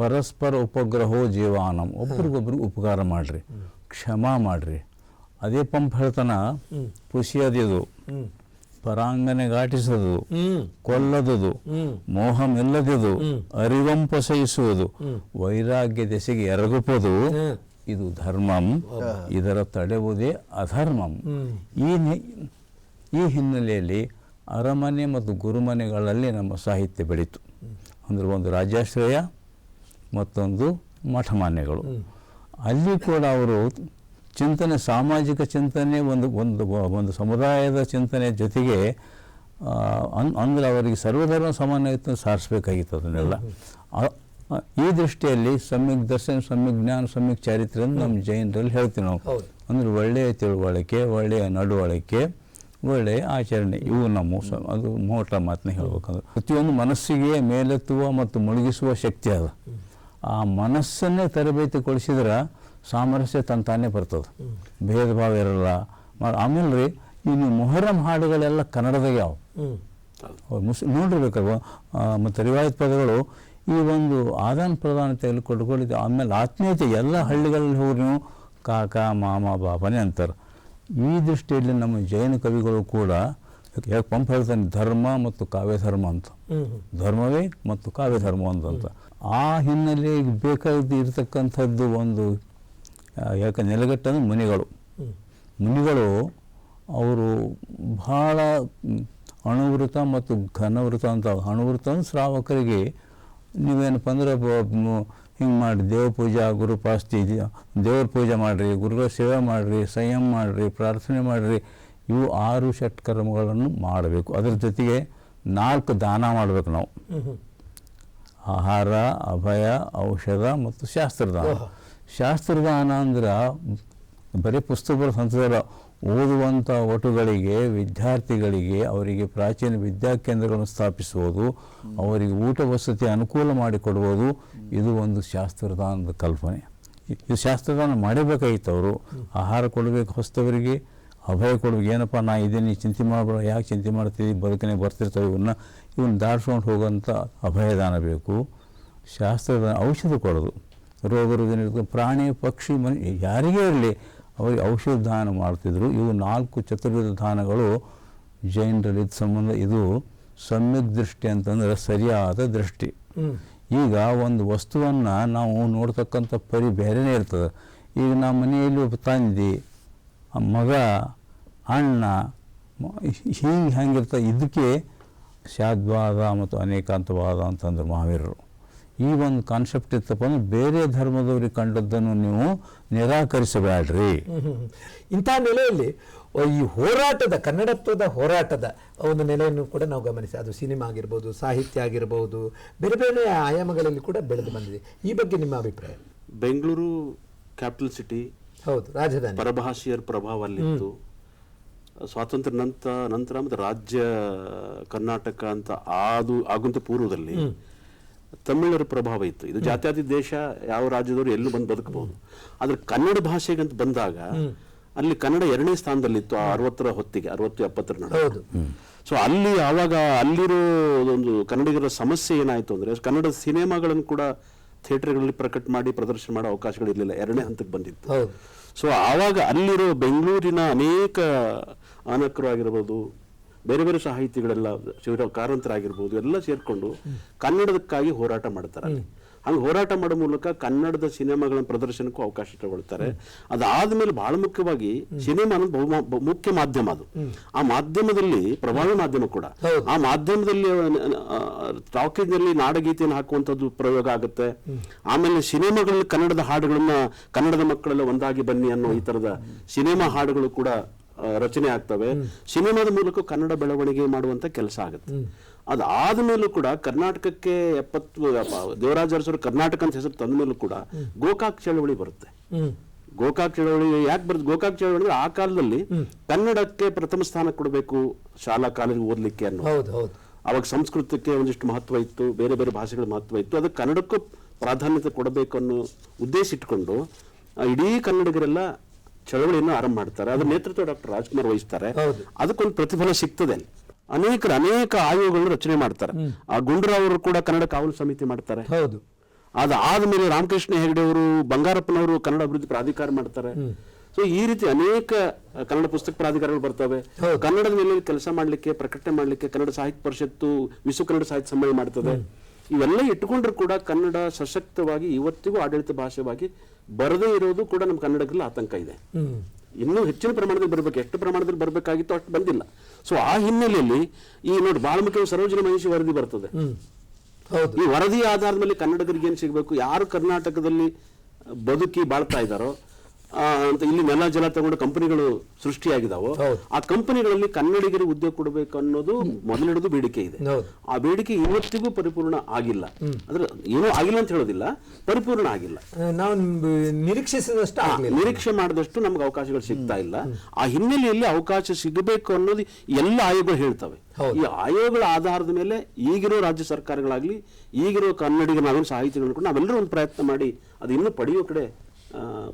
Speaker 4: ಪರಸ್ಪರ ಉಪಗ್ರಹೋ ಜೀವಾನಂ, ಒಬ್ರಿಗೊಬ್ರಿಗೆ ಉಪಕಾರ ಮಾಡ್ರಿ, ಕ್ಷಮಾ ಮಾಡ್ರಿ. ಅದೇ ಪಂಪ್ ಹೇಳ್ತಾನ, ಪುಷಿಯದಿದು, ಪರಾಂಗನೆ ಘಾಟಿಸದು, ಕೊಲ್ಲದುದು, ಮೋಹಮಿಲ್ಲದುದು, ಅರಿವಂಪಸೈಸುವುದು, ವೈರಾಗ್ಯ ದೆಸೆಗೆ ಎರಗುಪದು, ಇದು ಧರ್ಮಂ, ಇದರ ತಡೆಯುವುದೇ ಅಧರ್ಮಂ. ಈ ಹಿನ್ನೆಲೆಯಲ್ಲಿ ಅರಮನೆ ಮತ್ತು ಗುರುಮನೆಗಳಲ್ಲಿ ನಮ್ಮ ಸಾಹಿತ್ಯ ಬೆಳೀತು. ಅಂದರೆ ಒಂದು ರಾಜ್ಯಾಶ್ರಯ, ಮತ್ತೊಂದು ಮಠಮಾನ್ಯಗಳು. ಅಲ್ಲಿ ಕೂಡ ಅವರು ಚಿಂತನೆ, ಸಾಮಾಜಿಕ ಚಿಂತನೆ, ಒಂದು ಸಮುದಾಯದ ಚಿಂತನೆ ಜೊತೆಗೆ ಅಂದರೆ ಅವರಿಗೆ ಸರ್ವಧರ್ಮ ಸಮಾನಯುತ ಸಾರಿಸಬೇಕಾಗಿತ್ತು ಅದನ್ನೆಲ್ಲ. ಈ ದೃಷ್ಟಿಯಲ್ಲಿ ಸಮ್ಯಕ್ ದರ್ಶನ, ಸಮ್ಯಕ್ ಜ್ಞಾನ, ಸಮ್ಯಕ್ ಚಾರಿತ್ರ್ಯ ಅಂತ ನಮ್ಮ ಜೈನರಲ್ಲಿ ಹೇಳ್ತೀವಿ ನಾವು. ಅಂದರೆ ಒಳ್ಳೆಯ ತಿಳುವಳಿಕೆ, ಒಳ್ಳೆಯ ನಡವಳಿಕೆ, ಒಳ್ಳೆಯ ಆಚರಣೆ, ಇವು ನಮ್ಮ ಅದು ಮೋಟ ಮಾತನ್ನ ಹೇಳ್ಬೇಕಂದ್ರೆ ಪ್ರತಿಯೊಂದು ಮನಸ್ಸಿಗೆ ಮೇಲೆತ್ತುವ ಮತ್ತು ಮುಳುಗಿಸುವ ಶಕ್ತಿ ಅದ. ಆ ಮನಸ್ಸನ್ನೇ ತರಬೇತಿಗೊಳಿಸಿದ್ರೆ ಸಾಮರಸ್ಯ ತಂತಾನೇ ಬರ್ತದೆ, ಭೇದ ಭಾವ ಇರಲ್ಲ. ಆಮೇಲೆ ರೀ ಇನ್ನು ಮೊಹರಂ ಹಾಡುಗಳೆಲ್ಲ ಕನ್ನಡದಾಗ ಯಾವ ನೋಡಿರ್ಬೇಕಲ್ವ. ಮತ್ತು ರಿವಾಯತ್ ಪದಗಳು ಈ ಒಂದು ಆದಾನ ಪ್ರದಾನತೆಯಲ್ಲಿ ಕೊಟ್ಕೊಂಡಿದ್ದೆ. ಆಮೇಲೆ ಆತ್ಮೀಯತೆ ಎಲ್ಲ ಹಳ್ಳಿಗಳಲ್ಲಿ ಹೋಗಿ ನೀವು ಕಾಕ, ಮಾಮ, ಬಾಬನೇ ಅಂತಾರೆ. ಈ ದೃಷ್ಟಿಯಲ್ಲಿ ನಮ್ಮ ಜೈನ ಕವಿಗಳು ಕೂಡ ಯಾಕೆ ಪಂಪ್ ಹೇಳ್ತಾನೆ, ಧರ್ಮ ಮತ್ತು ಕಾವ್ಯಧರ್ಮ ಅಂತ, ಧರ್ಮವೇ ಮತ್ತು ಕಾವ್ಯಧರ್ಮ ಅಂತ. ಆ ಹಿನ್ನೆಲೆಗೆ ಬೇಕಾದ ಇರತಕ್ಕಂಥದ್ದು ಒಂದು ಯಾಕೆ ನೆಲೆಗಟ್ಟಂದ್ರೆ ಮುನಿಗಳು ಅವರು ಬಹಳ ಅಣುವೃತ ಮತ್ತು ಘನವೃತ ಅಂತ. ಅಣುವೃತ ಅಂದ್ರೆ ಶ್ರಾವಕರಿಗೆ ನೀವೇನಪ್ಪ ಅಂದ್ರೆ ಹಿಂಗೆ ಮಾಡಿ ದೇವ ಪೂಜಾ, ಗುರುಪಾಸ್ತಿ, ದೇವ್ರ ಪೂಜೆ ಮಾಡಿರಿ, ಗುರುಗಳ ಸೇವೆ ಮಾಡಿರಿ, ಸಂಯಮ ಮಾಡಿರಿ, ಪ್ರಾರ್ಥನೆ ಮಾಡಿರಿ, ಇವು 6 ಷಟ್ಕರ್ಮಗಳನ್ನು ಮಾಡಬೇಕು. ಅದರ ಜೊತೆಗೆ 4 ದಾನ ಮಾಡಬೇಕು ನಾವು. ಆಹಾರ, ಅಭಯ, ಔಷಧ ಮತ್ತು ಶಾಸ್ತ್ರದಾನ. ಶಾಸ್ತ್ರದಾನ ಅಂದ್ರೆ ಬರೀ ಪುಸ್ತಕ ಬರೆದ ಹಂತದಲ್ಲ, ಓದುವಂಥ ಒಟುಗಳಿಗೆ, ವಿದ್ಯಾರ್ಥಿಗಳಿಗೆ ಅವರಿಗೆ ಪ್ರಾಚೀನ ವಿದ್ಯಾಕೇಂದ್ರಗಳನ್ನು ಸ್ಥಾಪಿಸುವುದು, ಅವರಿಗೆ ಊಟ ವಸತಿ ಅನುಕೂಲ ಮಾಡಿಕೊಡುವುದು, ಇದು ಒಂದು ಶಾಸ್ತ್ರದಾನದ ಕಲ್ಪನೆ. ಇದು ಶಾಸ್ತ್ರದಾನ ಮಾಡಬೇಕಾಗಿತ್ತು. ಅವರು ಆಹಾರ ಕೊಡಬೇಕು ಹೊಸ್ತವರಿಗೆ, ಅಭಯ ಕೊಡಬೇಕು. ಏನಪ್ಪ ನಾ ಇದನ್ನು ಚಿಂತೆ ಮಾಡಬೇಡ, ಯಾಕೆ ಚಿಂತೆ ಮಾಡ್ತೀವಿ, ಬದುಕನೆ ಬರ್ತಿರ್ತವೆ, ಇವನ್ನ ದಾಟ್ಸ್ಕೊಂಡು ಹೋಗೋಂಥ ಅಭಯದಾನ ಬೇಕು. ಶಾಸ್ತ್ರದಾನ ಔಷಧ ಕೊಡೋದು, ರೋಗ ರುಜಿನ, ಪ್ರಾಣಿ ಪಕ್ಷಿ ಮನೆ ಯಾರಿಗೇ ಇರಲಿ ಅವರಿಗೆ ಔಷಧ ದಾನ ಮಾಡ್ತಿದ್ರು. ಇವು 4 ಚತುರ್ವಿಧ ದಾನಗಳು ಜೈನರಲ್ಲಿ ಸಂಬಂಧ. ಇದು ಸಮ್ಯಕ್ ದೃಷ್ಟಿ ಅಂತಂದ್ರೆ ಸರಿಯಾದ ದೃಷ್ಟಿ. ಈಗ ಒಂದು ವಸ್ತುವನ್ನು ನಾವು ನೋಡ್ತಕ್ಕಂಥ ಪರಿ ಬೇರೆನೇ ಇರ್ತದೆ. ಈಗ ನಮ್ಮ ಮನೆಯಲ್ಲಿ ಒಬ್ಬ ತಂದೆ, ಮಗ, ಅಣ್ಣ, ಹೆಂಗಿರ್ತದೆ. ಇದಕ್ಕೆ ಶಾದ್ವಾದ ಮತ್ತು ಅನೇಕಾಂತವಾದ ಅಂತಂದ್ರೆ ಮಹಾವೀರರು. ಈ ಒಂದು ಕಾನ್ಸೆಪ್ಟ್ ಇತ್ತಪ್ಪ ಅಂದ್ರೆ ಬೇರೆ ಧರ್ಮದವ್ರಿಗೆ ಕಂಡದ್ದನ್ನು ನೀವು ನಿರಾಕರಿಸಬೇಡ್ರಿ.
Speaker 1: ಇಂಥ ನೆಲೆಯಲ್ಲಿ ಈ ಹೋರಾಟದ, ಕನ್ನಡತ್ವದ ಹೋರಾಟದ ಒಂದು ನೆಲೆಯನ್ನು ಕೂಡ ನಾವು ಗಮನಿಸಿ, ಅದು ಸಿನಿಮಾ ಆಗಿರ್ಬೋದು, ಸಾಹಿತ್ಯ ಆಗಿರ್ಬೋದು, ಬೇರೆ ಬೇರೆ ಆಯಾಮಗಳಲ್ಲಿ ಕೂಡ ಬೆಳೆದು ಬಂದಿದೆ. ಈ ಬಗ್ಗೆ ನಿಮ್ಮ ಅಭಿಪ್ರಾಯ?
Speaker 3: ಬೆಂಗಳೂರು ಕ್ಯಾಪಿಟಲ್ ಸಿಟಿ,
Speaker 1: ಹೌದು, ರಾಜಧಾನಿ,
Speaker 3: ಪರಭಾಷೆಯರ ಪ್ರಭಾವ ಅಲ್ಲಿತ್ತು. ಸ್ವಾತಂತ್ರ್ಯ ನಂತರ ಮತ್ತು ರಾಜ್ಯ ಕರ್ನಾಟಕ ಅಂತ ಆಗುವಂತ ಪೂರ್ವದಲ್ಲಿ ತಮಿಳರ ಪ್ರಭಾವ ಇತ್ತು. ಇದು ಜಾತ್ಯಾತೀತ ದೇಶ, ಯಾವ ರಾಜ್ಯದವರು ಎಲ್ಲೂ ಬಂದು ಬದುಕಬಹುದು. ಆದ್ರೆ ಕನ್ನಡ ಭಾಷೆಗಂತ ಬಂದಾಗ ಅಲ್ಲಿ ಕನ್ನಡ 2ನೇ ಸ್ಥಾನದಲ್ಲಿತ್ತು. 60ರ ಹೊತ್ತಿಗೆ, 60-70ರ ನಡುವೆ. ಸೊ ಅಲ್ಲಿ ಆವಾಗ ಅಲ್ಲಿರೋ ಒಂದು ಕನ್ನಡಿಗರ ಸಮಸ್ಯೆ ಏನಾಯ್ತು ಅಂದ್ರೆ, ಕನ್ನಡ ಸಿನಿಮಾಗಳನ್ನು ಕೂಡ ಥಿಯೇಟರ್ಗಳಲ್ಲಿ ಪ್ರಕಟ ಮಾಡಿ ಪ್ರದರ್ಶನ ಮಾಡೋ ಅವಕಾಶಗಳಿರಲಿಲ್ಲ. 2ನೇ ಹಂತಕ್ಕೆ ಬಂದಿತ್ತು. ಸೊ ಆವಾಗ ಅಲ್ಲಿರೋ ಬೆಂಗಳೂರಿನ ಅನೇಕ ಅನಕರು ಆಗಿರ್ಬೋದು, ಬೇರೆ ಬೇರೆ ಸಾಹಿತಿಗಳೆಲ್ಲ, ಕಾರಂತರಾಗಿರ್ಬೋದು, ಎಲ್ಲ ಸೇರ್ಕೊಂಡು ಕನ್ನಡದಕ್ಕಾಗಿ ಹೋರಾಟ ಮಾಡ್ತಾರೆ. ಹಂಗೆ ಹೋರಾಟ ಮಾಡೋ ಮೂಲಕ ಕನ್ನಡದ ಸಿನಿಮಾಗಳ ಪ್ರದರ್ಶನಕ್ಕೂ ಅವಕಾಶ ತಗೊಳ್ತಾರೆ. ಅದಾದ್ಮೇಲೆ ಬಹಳ ಮುಖ್ಯವಾಗಿ ಸಿನಿಮಾ ಅನ್ನೋದು ಮುಖ್ಯ ಮಾಧ್ಯಮ. ಅದು ಆ ಮಾಧ್ಯಮದಲ್ಲಿ ಪ್ರಭಾವಿ ಮಾಧ್ಯಮ ಕೂಡ. ಆ ಮಾಧ್ಯಮದಲ್ಲಿ ಟಾಕೀಸ್ನಲ್ಲಿ ನಾಡಗೀತೆಯನ್ನು ಹಾಕುವಂಥದ್ದು ಪ್ರಯೋಗ ಆಗುತ್ತೆ. ಆಮೇಲೆ ಸಿನಿಮಾಗಳಲ್ಲಿ ಕನ್ನಡದ ಹಾಡುಗಳನ್ನ, ಕನ್ನಡದ ಮಕ್ಕಳೆಲ್ಲ ಒಂದಾಗಿ ಬನ್ನಿ ಅನ್ನೋ ಈ ತರದ ಸಿನಿಮಾ ಹಾಡುಗಳು ಕೂಡ ರಚನೆ ಆಗ್ತವೆ. ಸಿನಿಮಾದ ಮೂಲಕ ಕನ್ನಡ ಬೆಳವಣಿಗೆ ಮಾಡುವಂತ ಕೆಲಸ ಆಗುತ್ತೆ. ಅದಾದ ಮೇಲೂ ಕೂಡ ಕರ್ನಾಟಕಕ್ಕೆ ದೇವರಾಜ ಅರಸರು ಕರ್ನಾಟಕ ಅಂತ ಹೆಸರು ತಂದ ಮೇಲೂ ಕೂಡ ಗೋಕಾಕ್ ಚಳವಳಿ ಬರುತ್ತೆ. ಗೋಕಾಕ್ ಚಳವಳಿ ಯಾಕೆ ಬರುತ್ತೆ? ಗೋಕಾಕ್ ಚಳವಳಿ ಅಂದ್ರೆ ಆ ಕಾಲದಲ್ಲಿ ಕನ್ನಡಕ್ಕೆ ಪ್ರಥಮ ಸ್ಥಾನ ಕೊಡಬೇಕು ಶಾಲಾ ಕಾಲೇಜ್ ಓದ್ಲಿಕ್ಕೆ ಅನ್ನೋ, ಅವಾಗ ಸಂಸ್ಕೃತಕ್ಕೆ ಒಂದಿಷ್ಟು ಮಹತ್ವ ಇತ್ತು, ಬೇರೆ ಬೇರೆ ಭಾಷೆಗಳ ಮಹತ್ವ ಇತ್ತು, ಅದಕ್ಕೆ ಕನ್ನಡಕ್ಕೂ ಪ್ರಾಧಾನ್ಯತೆ ಕೊಡಬೇಕು ಅನ್ನೋ ಉದ್ದೇಶ ಇಟ್ಕೊಂಡು ಇಡೀ ಕನ್ನಡಿಗರೆಲ್ಲ ಚಳವಳಿಯನ್ನು ಆರಂಭ ಮಾಡ್ತಾರೆ. ಅದ್ರ ನೇತೃತ್ವ ಡಾಕ್ಟರ್ ರಾಜ್ಕುಮಾರ್ ವಹಿಸ್ತಾರೆ. ಅದಕ್ಕೊಂದು ಪ್ರತಿಫಲ ಸಿಗ್ತದೆ. ಅನೇಕ ಆಯೋಗಗಳನ್ನು ರಚನೆ ಮಾಡ್ತಾರೆ. ಆ ಗುಂಡೂರಾವ್ ಅವರು ಕೂಡ ಕನ್ನಡ ಕಾವಲು ಸಮಿತಿ ಮಾಡ್ತಾರೆ. ಅದಾದ್ಮೇಲೆ ರಾಮಕೃಷ್ಣ ಹೆಗಡೆ ಅವರು, ಬಂಗಾರಪ್ಪನವರು ಕನ್ನಡ ಅಭಿವೃದ್ಧಿ ಪ್ರಾಧಿಕಾರ ಮಾಡ್ತಾರೆ. ಸೊ ಈ ರೀತಿ ಅನೇಕ ಕನ್ನಡ ಪುಸ್ತಕ ಪ್ರಾಧಿಕಾರಗಳು ಬರ್ತವೆ. ಕನ್ನಡದ ಮೇಲೆ ಕೆಲಸ ಮಾಡ್ಲಿಕ್ಕೆ, ಪ್ರಕಟಣೆ ಮಾಡ್ಲಿಕ್ಕೆ ಕನ್ನಡ ಸಾಹಿತ್ಯ ಪರಿಷತ್ತು, ವಿಶ್ವ ಕನ್ನಡ ಸಾಹಿತ್ಯ ಸಮ್ಮೇಳನ ಮಾಡ್ತದೆ. ಇವೆಲ್ಲ ಇಟ್ಟುಕೊಂಡ್ರು ಕೂಡ ಕನ್ನಡ ಸಶಕ್ತವಾಗಿ ಇವತ್ತಿಗೂ ಆಡಳಿತ ಭಾಷೆವಾಗಿ ಬರದೇ ಇರೋದು ಕೂಡ ನಮ್ಮ ಕನ್ನಡದಲ್ಲಿ ಆತಂಕ ಇದೆ. ಇನ್ನೂ ಹೆಚ್ಚಿನ ಪ್ರಮಾಣದಲ್ಲಿ ಬರಬೇಕು, ಎಷ್ಟು ಪ್ರಮಾಣದಲ್ಲಿ ಬರಬೇಕಾಗಿತ್ತು ಅಷ್ಟು ಬಂದಿಲ್ಲ. ಸೊ ಆ ಹಿನ್ನೆಲೆಯಲ್ಲಿ ಈ ನೋಡಿ ಬಹಳ ಮುಖ್ಯ ಸರೋಜಿನಿ ಮಹಿಷಿ ವರದಿ ಬರ್ತದೆ. ಈ ವರದಿ ಆಧಾರದ ಮೇಲೆ ಕನ್ನಡಿಗರಿಗೆ ಏನು ಸಿಗಬೇಕು, ಯಾರು ಕರ್ನಾಟಕದಲ್ಲಿ ಬದುಕಿ ಬಾಳ್ತಾ ಇದ್ದಾರೋ ಅಂತ ಇಲ್ಲಿ ನೆಲ ಜಲ ತಗೊಂಡು ಕಂಪನಿಗಳು ಸೃಷ್ಟಿಯಾಗಿದಾವೋ ಆ ಕಂಪನಿಗಳಲ್ಲಿ ಕನ್ನಡಿಗರಿಗೆ ಉದ್ಯೋಗ ಕೊಡಬೇಕು ಅನ್ನೋದು ಮೊದಲಿಡೋದು ಬೇಡಿಕೆ ಇದೆ. ಆ ಬೇಡಿಕೆ ಇವತ್ತಿಗೂ ಪರಿಪೂರ್ಣ ಆಗಿಲ್ಲ. ಅಂದ್ರೆ ಏನೂ ಆಗಿಲ್ಲ ಅಂತ ಹೇಳೋದಿಲ್ಲ, ಪರಿಪೂರ್ಣ ಆಗಿಲ್ಲ.
Speaker 1: ನಾವು ನಿರೀಕ್ಷಿಸಿದಷ್ಟು
Speaker 3: ನಿರೀಕ್ಷೆ ಮಾಡಿದಷ್ಟು ನಮ್ಗೆ ಅವಕಾಶಗಳು ಸಿಗ್ತಾ ಇಲ್ಲ. ಆ ಹಿನ್ನೆಲೆಯಲ್ಲಿ ಅವಕಾಶ ಸಿಗಬೇಕು ಅನ್ನೋದು ಎಲ್ಲ ಆಯೋಗಗಳು ಹೇಳ್ತವೆ. ಈ ಆಯೋಗಗಳ ಆಧಾರದ ಮೇಲೆ ಈಗಿರೋ ರಾಜ್ಯ ಸರ್ಕಾರಗಳಾಗ್ಲಿ, ಈಗಿರೋ ಕನ್ನಡಿಗರಾಗಲಿ ಸಾಹಿತಿಗಳು ನಾವೆಲ್ಲರೂ ಒಂದು ಪ್ರಯತ್ನ ಮಾಡಿ ಅದು ಇನ್ನೂ ಪಡೆಯೋ ಕಡೆ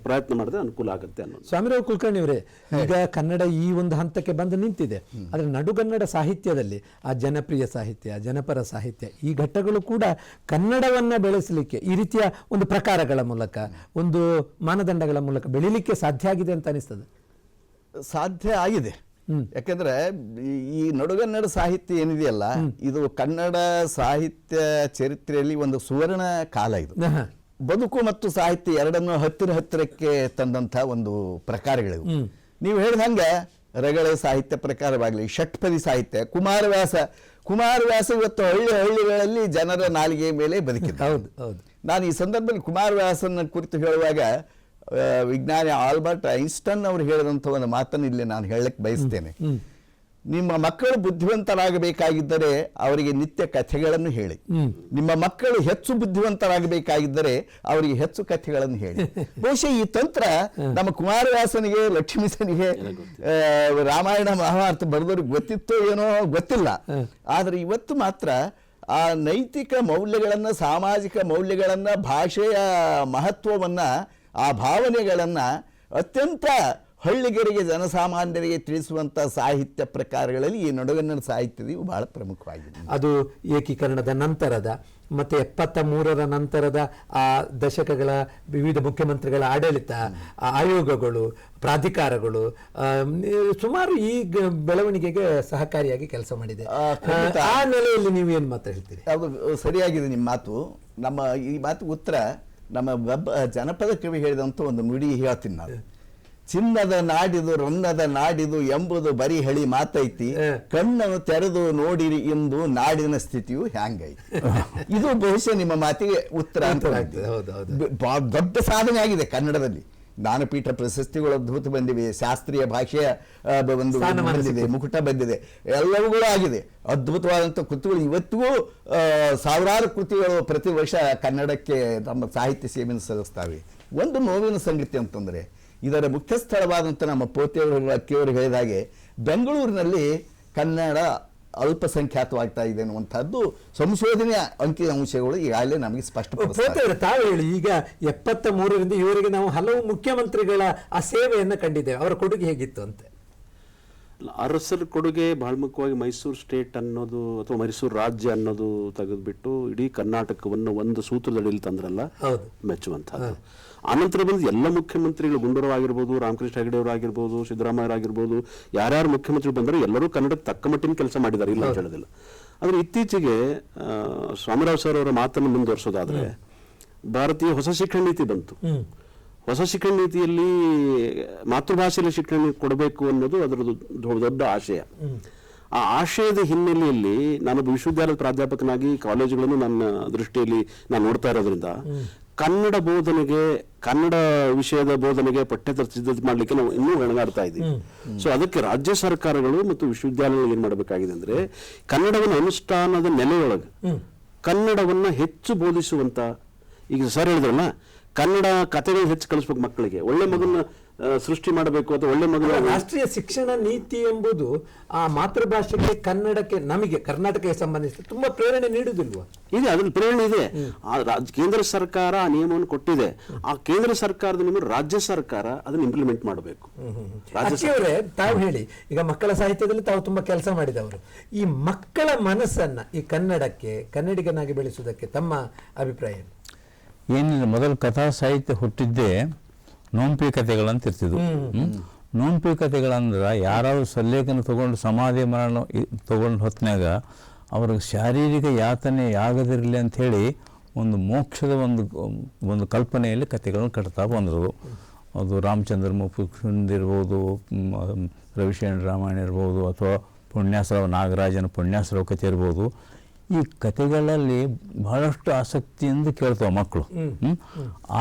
Speaker 3: ಪ್ರಯತ್ನ ಮಾಡಿದ್ರೆ ಅನುಕೂಲ ಆಗುತ್ತೆ ಅನ್ನೋದು.
Speaker 1: ಸ್ವಾಮಿರಾವ್ ಕುಲಕರ್ಣಿ ಅವರೇ, ಈಗ ಕನ್ನಡ ಈ ಒಂದು ಹಂತಕ್ಕೆ ಬಂದು ನಿಂತಿದೆ. ಆದರೆ ನಡುಗನ್ನಡ ಸಾಹಿತ್ಯದಲ್ಲಿ ಆ ಜನಪ್ರಿಯ ಸಾಹಿತ್ಯ, ಜನಪರ ಸಾಹಿತ್ಯ, ಈ ಘಟ್ಟಗಳು ಕೂಡ ಕನ್ನಡವನ್ನ ಬೆಳೆಸಲಿಕ್ಕೆ ಈ ರೀತಿಯ ಒಂದು ಪ್ರಕಾರಗಳ ಮೂಲಕ, ಒಂದು ಮಾನದಂಡಗಳ ಮೂಲಕ ಬೆಳಿಲಿಕ್ಕೆ ಸಾಧ್ಯ ಆಗಿದೆ ಅಂತ ಅನಿಸ್ತದೆ.
Speaker 2: ಸಾಧ್ಯ ಆಗಿದೆ. ಯಾಕಂದ್ರೆ ಈ ನಡುಗನ್ನಡ ಸಾಹಿತ್ಯ ಏನಿದೆಯಲ್ಲ, ಇದು ಕನ್ನಡ ಸಾಹಿತ್ಯ ಚರಿತ್ರೆಯಲ್ಲಿ ಒಂದು ಸುವರ್ಣ ಕಾಲ. ಇದು ಬದುಕು ಮತ್ತು ಸಾಹಿತ್ಯ ಎರಡನ್ನು ಹತ್ತಿರಕ್ಕೆ ತಂದಂತಹ ಒಂದು ಪ್ರಕಾರಗಳಿವು. ನೀವು ಹೇಳಿದಂಗೆ ರಗಳೆ ಸಾಹಿತ್ಯ ಪ್ರಕಾರವಾಗಲಿ, ಷಟ್ಪದಿ ಸಾಹಿತ್ಯ, ಕುಮಾರವ್ಯಾಸ ಇವತ್ತು ಹಳ್ಳಿಗಳಲ್ಲಿ ಜನರ ನಾಲಿಗೆ ಮೇಲೆ ಬದುಕಿದ್ದ. ನಾನು ಈ ಸಂದರ್ಭದಲ್ಲಿ ಕುಮಾರವ್ಯಾಸನ ಕುರಿತು ಹೇಳುವಾಗ ವಿಜ್ಞಾನಿ ಆಲ್ಬರ್ಟ್ ಐನ್ಸ್ಟೈನ್ ಅವರು ಹೇಳಿದಂಥ ಒಂದು ಮಾತನ್ನು ಇಲ್ಲಿ ನಾನು ಹೇಳಕ್ಕೆ ಬಯಸ್ತೇನೆ. ನಿಮ್ಮ ಮಕ್ಕಳು ಬುದ್ಧಿವಂತರಾಗಬೇಕಾಗಿದ್ದರೆ ಅವರಿಗೆ ನಿತ್ಯ ಕಥೆಗಳನ್ನು ಹೇಳಿ, ನಿಮ್ಮ ಮಕ್ಕಳು ಹೆಚ್ಚು ಬುದ್ಧಿವಂತರಾಗಬೇಕಾಗಿದ್ದರೆ ಅವರಿಗೆ ಹೆಚ್ಚು ಕಥೆಗಳನ್ನು ಹೇಳಿ. ಬಹುಶಃ ಈ ತಂತ್ರ ನಮ್ಮ ಕುಮಾರವ್ಯಾಸನಿಗೆ, ಲಕ್ಷ್ಮೀಸನಿಗೆ ರಾಮಾಯಣ ಮಹಾಭಾರತ ಬರೆದವ್ರಿಗೆ ಗೊತ್ತಿತ್ತೋ ಏನೋ ಗೊತ್ತಿಲ್ಲ. ಆದರೆ ಇವತ್ತು ಮಾತ್ರ ಆ ನೈತಿಕ ಮೌಲ್ಯಗಳನ್ನ, ಸಾಮಾಜಿಕ ಮೌಲ್ಯಗಳನ್ನ, ಭಾಷೆಯ ಮಹತ್ವವನ್ನ, ಆ ಭಾವನೆಗಳನ್ನ ಅತ್ಯಂತ ಹಳ್ಳಿಗರಿಗೆ, ಜನಸಾಮಾನ್ಯರಿಗೆ ತಿಳಿಸುವಂಥ ಸಾಹಿತ್ಯ ಪ್ರಕಾರಗಳಲ್ಲಿ ಈ ನಡುಗನ್ನಡ ಸಾಹಿತ್ಯವು ಬಹಳ ಪ್ರಮುಖವಾಗಿದೆ.
Speaker 1: ಅದು ಏಕೀಕರಣದ ನಂತರದ ಮತ್ತೆ 73ರ ನಂತರದ ಆ ದಶಕಗಳ ವಿವಿಧ ಮುಖ್ಯಮಂತ್ರಿಗಳ ಆಡಳಿತ, ಆಯೋಗಗಳು, ಪ್ರಾಧಿಕಾರಗಳು ಸುಮಾರು ಈ ಬೆಳವಣಿಗೆಗೆ ಸಹಕಾರಿಯಾಗಿ ಕೆಲಸ ಮಾಡಿದೆ. ಆ ನೆಲೆಯಲ್ಲಿ ನೀವು ಏನು ಮಾತಾಡ್ತೀರಿ?
Speaker 2: ಅದು ಸರಿಯಾಗಿದೆ ನಿಮ್ಮ ಮಾತು. ನಮ್ಮ ಈ ಮಾತು ಉತ್ತರ ನಮ್ಮ ಜನಪದ ಕವಿ ಹೇಳಿದಂಥ ಒಂದು ನುಡಿ ಹೇಳ್ತೀನಿ ನಾನು. ಚಿನ್ನದ ನಾಡಿದು ರನ್ನದ ನಾಡಿದು ಎಂಬುದು ಬರೀ ಹಳಿ ಮಾತೈತಿ, ಕಣ್ಣನ್ನು ತೆರೆದು ನೋಡಿರಿ ಎಂದು ನಾಡಿನ ಸ್ಥಿತಿಯು ಹ್ಯಾಂಗೈತಿ. ಇದು ಬಹುಶಃ ನಿಮ್ಮ ಮಾತಿಗೆ ಉತ್ತರ ಅಂತ. ದೊಡ್ಡ ಸಾಧನೆ ಆಗಿದೆ ಕನ್ನಡದಲ್ಲಿ. ಜ್ಞಾನಪೀಠ ಪ್ರಶಸ್ತಿಗಳು ಅದ್ಭುತ ಬಂದಿವೆ, ಶಾಸ್ತ್ರೀಯ ಭಾಷೆಯ ಒಂದು ಬಂದಿದೆ, ಮುಕುಟ ಬಂದಿದೆ, ಎಲ್ಲವುಗಳು ಆಗಿದೆ. ಅದ್ಭುತವಾದಂಥ ಕೃತಿಗಳು ಇವತ್ತಿಗೂ ಸಾವಿರಾರು ಕೃತಿಗಳು ಪ್ರತಿ ವರ್ಷ ಕನ್ನಡಕ್ಕೆ ನಮ್ಮ ಸಾಹಿತ್ಯ ಸೇವೆಯನ್ನು ಸಲ್ಲಿಸ್ತಾವೆ. ಒಂದು ನೋವಿನ ಸಂಗತಿ ಅಂತಂದ್ರೆ, ಇದರ ಮುಖ್ಯ ಸ್ಥಳವಾದಂಥ ನಮ್ಮ ಪೋತೆಯವರು, ಅಕ್ಕಿಯವರು ಹೇಳಿದ ಹಾಗೆ ಬೆಂಗಳೂರಿನಲ್ಲಿ ಕನ್ನಡ ಅಲ್ಪಸಂಖ್ಯಾತವಾಗ್ತಾ ಇದೆ ಅನ್ನುವಂಥದ್ದು ಸಂಶೋಧನೆಯ ಅಂಕಿಅಂಶಗಳು ಈಗಾಗಲೇ ನಮಗೆ ಸ್ಪಷ್ಟಪಡಿಸುತ್ತವೆ.
Speaker 1: ತಾವು ಹೇಳಿ, ಈಗ 73ರಿಂದ ಇವರಿಗೆ ನಾವು ಹಲವು ಮುಖ್ಯಮಂತ್ರಿಗಳ ಆ ಸೇವೆಯನ್ನು ಕಂಡಿದ್ದೇವೆ. ಅವರ ಕೊಡುಗೆ ಹೇಗಿತ್ತು ಅಂತ?
Speaker 3: ಅರಸರ ಕೊಡುಗೆ ಬಹಳ ಮುಖ್ಯವಾಗಿ ಮೈಸೂರು ಸ್ಟೇಟ್ ಅನ್ನೋದು ಅಥವಾ ಮೈಸೂರು ರಾಜ್ಯ ಅನ್ನೋದು ತೆಗೆದುಬಿಟ್ಟು ಇಡೀ ಕರ್ನಾಟಕವನ್ನು ಒಂದು ಸೂತ್ರದಡಿಯಲ್ಲಿ ತಂದ್ರಲ್ಲ, ಮೆಚ್ಚುವಂಥದ್ದು. ಆನಂತರ ಬಂದು ಎಲ್ಲ ಮುಖ್ಯಮಂತ್ರಿಗಳು, ಗುಂಡೂರಾವ್ ಆಗಿರ್ಬೋದು, ರಾಮಕೃಷ್ಣ ಹೆಗಡೆ ಅವರಾಗಿರ್ಬೋದು, ಸಿದ್ದರಾಮಯ್ಯರಾಗಿರ್ಬೋದು, ಯಾರ್ಯಾರು ಮುಖ್ಯಮಂತ್ರಿ ಬಂದರೆ ಎಲ್ಲರೂ ಕನ್ನಡಕ್ಕೆ ತಕ್ಕ ಮಟ್ಟಿನ ಕೆಲಸ ಮಾಡಿದ್ದಾರೆ, ಇಲ್ಲ ಅಂತ ಹೇಳೋದಿಲ್ಲ. ಆದರೆ ಇತ್ತೀಚೆಗೆ ಸ್ವಾಮಿರಾವ್ ಸರ್ ಅವರ ಮಾತನ್ನು ಮುಂದುವರಿಸೋದಾದ್ರೆ, ಭಾರತೀಯ ಹೊಸ ಶಿಕ್ಷಣ ನೀತಿ ಬಂತು. ಹೊಸ ಶಿಕ್ಷಣ ನೀತಿಯಲ್ಲಿ ಮಾತೃಭಾಷೆಯಲ್ಲಿ ಶಿಕ್ಷಣ ಕೊಡಬೇಕು ಅನ್ನೋದು ಅದರದ್ದು ದೊಡ್ಡ ಆಶಯ. ಆ ಆಶಯದ ಹಿನ್ನೆಲೆಯಲ್ಲಿ ನಾನೊಬ್ಬ ವಿಶ್ವವಿದ್ಯಾಲಯದ ಪ್ರಾಧ್ಯಾಪಕನಾಗಿ ಕಾಲೇಜುಗಳನ್ನು ನನ್ನ ದೃಷ್ಟಿಯಲ್ಲಿ ನಾನು ನೋಡ್ತಾ ಇರೋದ್ರಿಂದ ಕನ್ನಡ ಬೋಧನೆಗೆ, ಕನ್ನಡ ವಿಷಯದ ಬೋಧನೆಗೆ ಪಠ್ಯೇತರ ಸಿದ್ಧತೆ ಮಾಡಲಿಕ್ಕೆ ನಾವು ಇನ್ನೂ ಹೆಣಗಾಡ್ತಾ ಇದ್ದೀವಿ. ಸೊ ಅದಕ್ಕೆ ರಾಜ್ಯ ಸರ್ಕಾರಗಳು ಮತ್ತು ವಿಶ್ವವಿದ್ಯಾಲಯಗಳು ಏನ್ ಮಾಡಬೇಕಾಗಿದೆ ಅಂದ್ರೆ, ಕನ್ನಡವನ್ನು ಅನುಷ್ಠಾನದ ನೆಲೆಯೊಳಗೆ ಕನ್ನಡವನ್ನ ಹೆಚ್ಚು ಬೋಧಿಸುವಂತ, ಈಗ ಸರ್ ಹೇಳಿದ್ರಲ್ಲ, ಕನ್ನಡ ಕಥೆಗಳು ಹೆಚ್ಚು ಕಲಿಸ್ಬೇಕು ಮಕ್ಕಳಿಗೆ, ಒಳ್ಳೆ ಮಗನ ಸೃಷ್ಟಿ ಮಾಡಬೇಕು ಅಥವಾ ಒಳ್ಳೆ ಮಗನ.
Speaker 1: ರಾಷ್ಟ್ರೀಯ ಶಿಕ್ಷಣ ನೀತಿ ಎಂಬುದು ಆ ಮಾತೃಭಾಷೆಗೆ, ಕನ್ನಡಕ್ಕೆ, ನಮಗೆ ಕರ್ನಾಟಕಕ್ಕೆ ಸಂಬಂಧಿಸಿದ ತುಂಬಾ ಪ್ರೇರಣೆ ನೀಡುವುದಿಲ್ವಾ?
Speaker 3: ಇದೆ, ಅದ್ರಲ್ಲಿ ಪ್ರೇರಣೆ ಇದೆ. ಕೇಂದ್ರ ಸರ್ಕಾರ ಆ ನಿಯಮವನ್ನು ಕೊಟ್ಟಿದೆ. ಆ ಕೇಂದ್ರ ಸರ್ಕಾರದ ನಿಯಮ ರಾಜ್ಯ ಸರ್ಕಾರ ಅದನ್ನ ಇಂಪ್ಲಿಮೆಂಟ್ ಮಾಡಬೇಕು.
Speaker 1: ಅಕ್ಕಿಯವರೇ, ತಾವು ಹೇಳಿ, ಈಗ ಮಕ್ಕಳ ಸಾಹಿತ್ಯದಲ್ಲಿ ತಾವು ತುಂಬಾ ಕೆಲಸ ಮಾಡಿದವರು. ಈ ಮಕ್ಕಳ ಮನಸ್ಸನ್ನ ಈ ಕನ್ನಡಕ್ಕೆ, ಕನ್ನಡಿಗನಾಗಿ ಬೆಳೆಸುವುದಕ್ಕೆ ತಮ್ಮ ಅಭಿಪ್ರಾಯ ಏನು?
Speaker 4: ಏನಿಲ್ಲ, ಮೊದಲು ಕಥಾ ಸಾಹಿತ್ಯ ಹುಟ್ಟಿದ್ದೇ ನೋಂಪಿ ಕಥೆಗಳಂತ ಇರ್ತಿದ್ವು. ನೋಂಪಿ ಕಥೆಗಳಂದ್ರೆ ಯಾರಾದ್ರೂ ಸಲ್ಲೇಖನ ತಗೊಂಡು ಸಮಾಧಿ ಮರಣ ತಗೊಂಡು ಹೊತ್ನಾಗ ಅವ್ರಿಗೆ ಶಾರೀರಿಕ ಯಾತನೆ ಆಗದಿರಲಿ ಅಂಥೇಳಿ ಒಂದು ಮೋಕ್ಷದ ಒಂದು ಕಲ್ಪನೆಯಲ್ಲಿ ಕಥೆಗಳನ್ನು ಕಟ್ತಾ ಬಂದರು. ಅದು ರಾಮಚಂದ್ರ ಮುಕುಂದ್ ಇರ್ಬೋದು, ರವಿಶೇಷನ್ ರಾಮಾಯಣ ಇರ್ಬೋದು, ಅಥವಾ ಪುಣ್ಯಾಸರಾವ್ ನಾಗರಾಜನ ಪುಣ್ಯಾಸರಾವ್ ಕಥೆ ಇರ್ಬೋದು. ಈ ಕಥೆಗಳಲ್ಲಿ ಬಹಳಷ್ಟು ಆಸಕ್ತಿಯಿಂದ ಕೇಳ್ತಾವೆ ಮಕ್ಕಳು.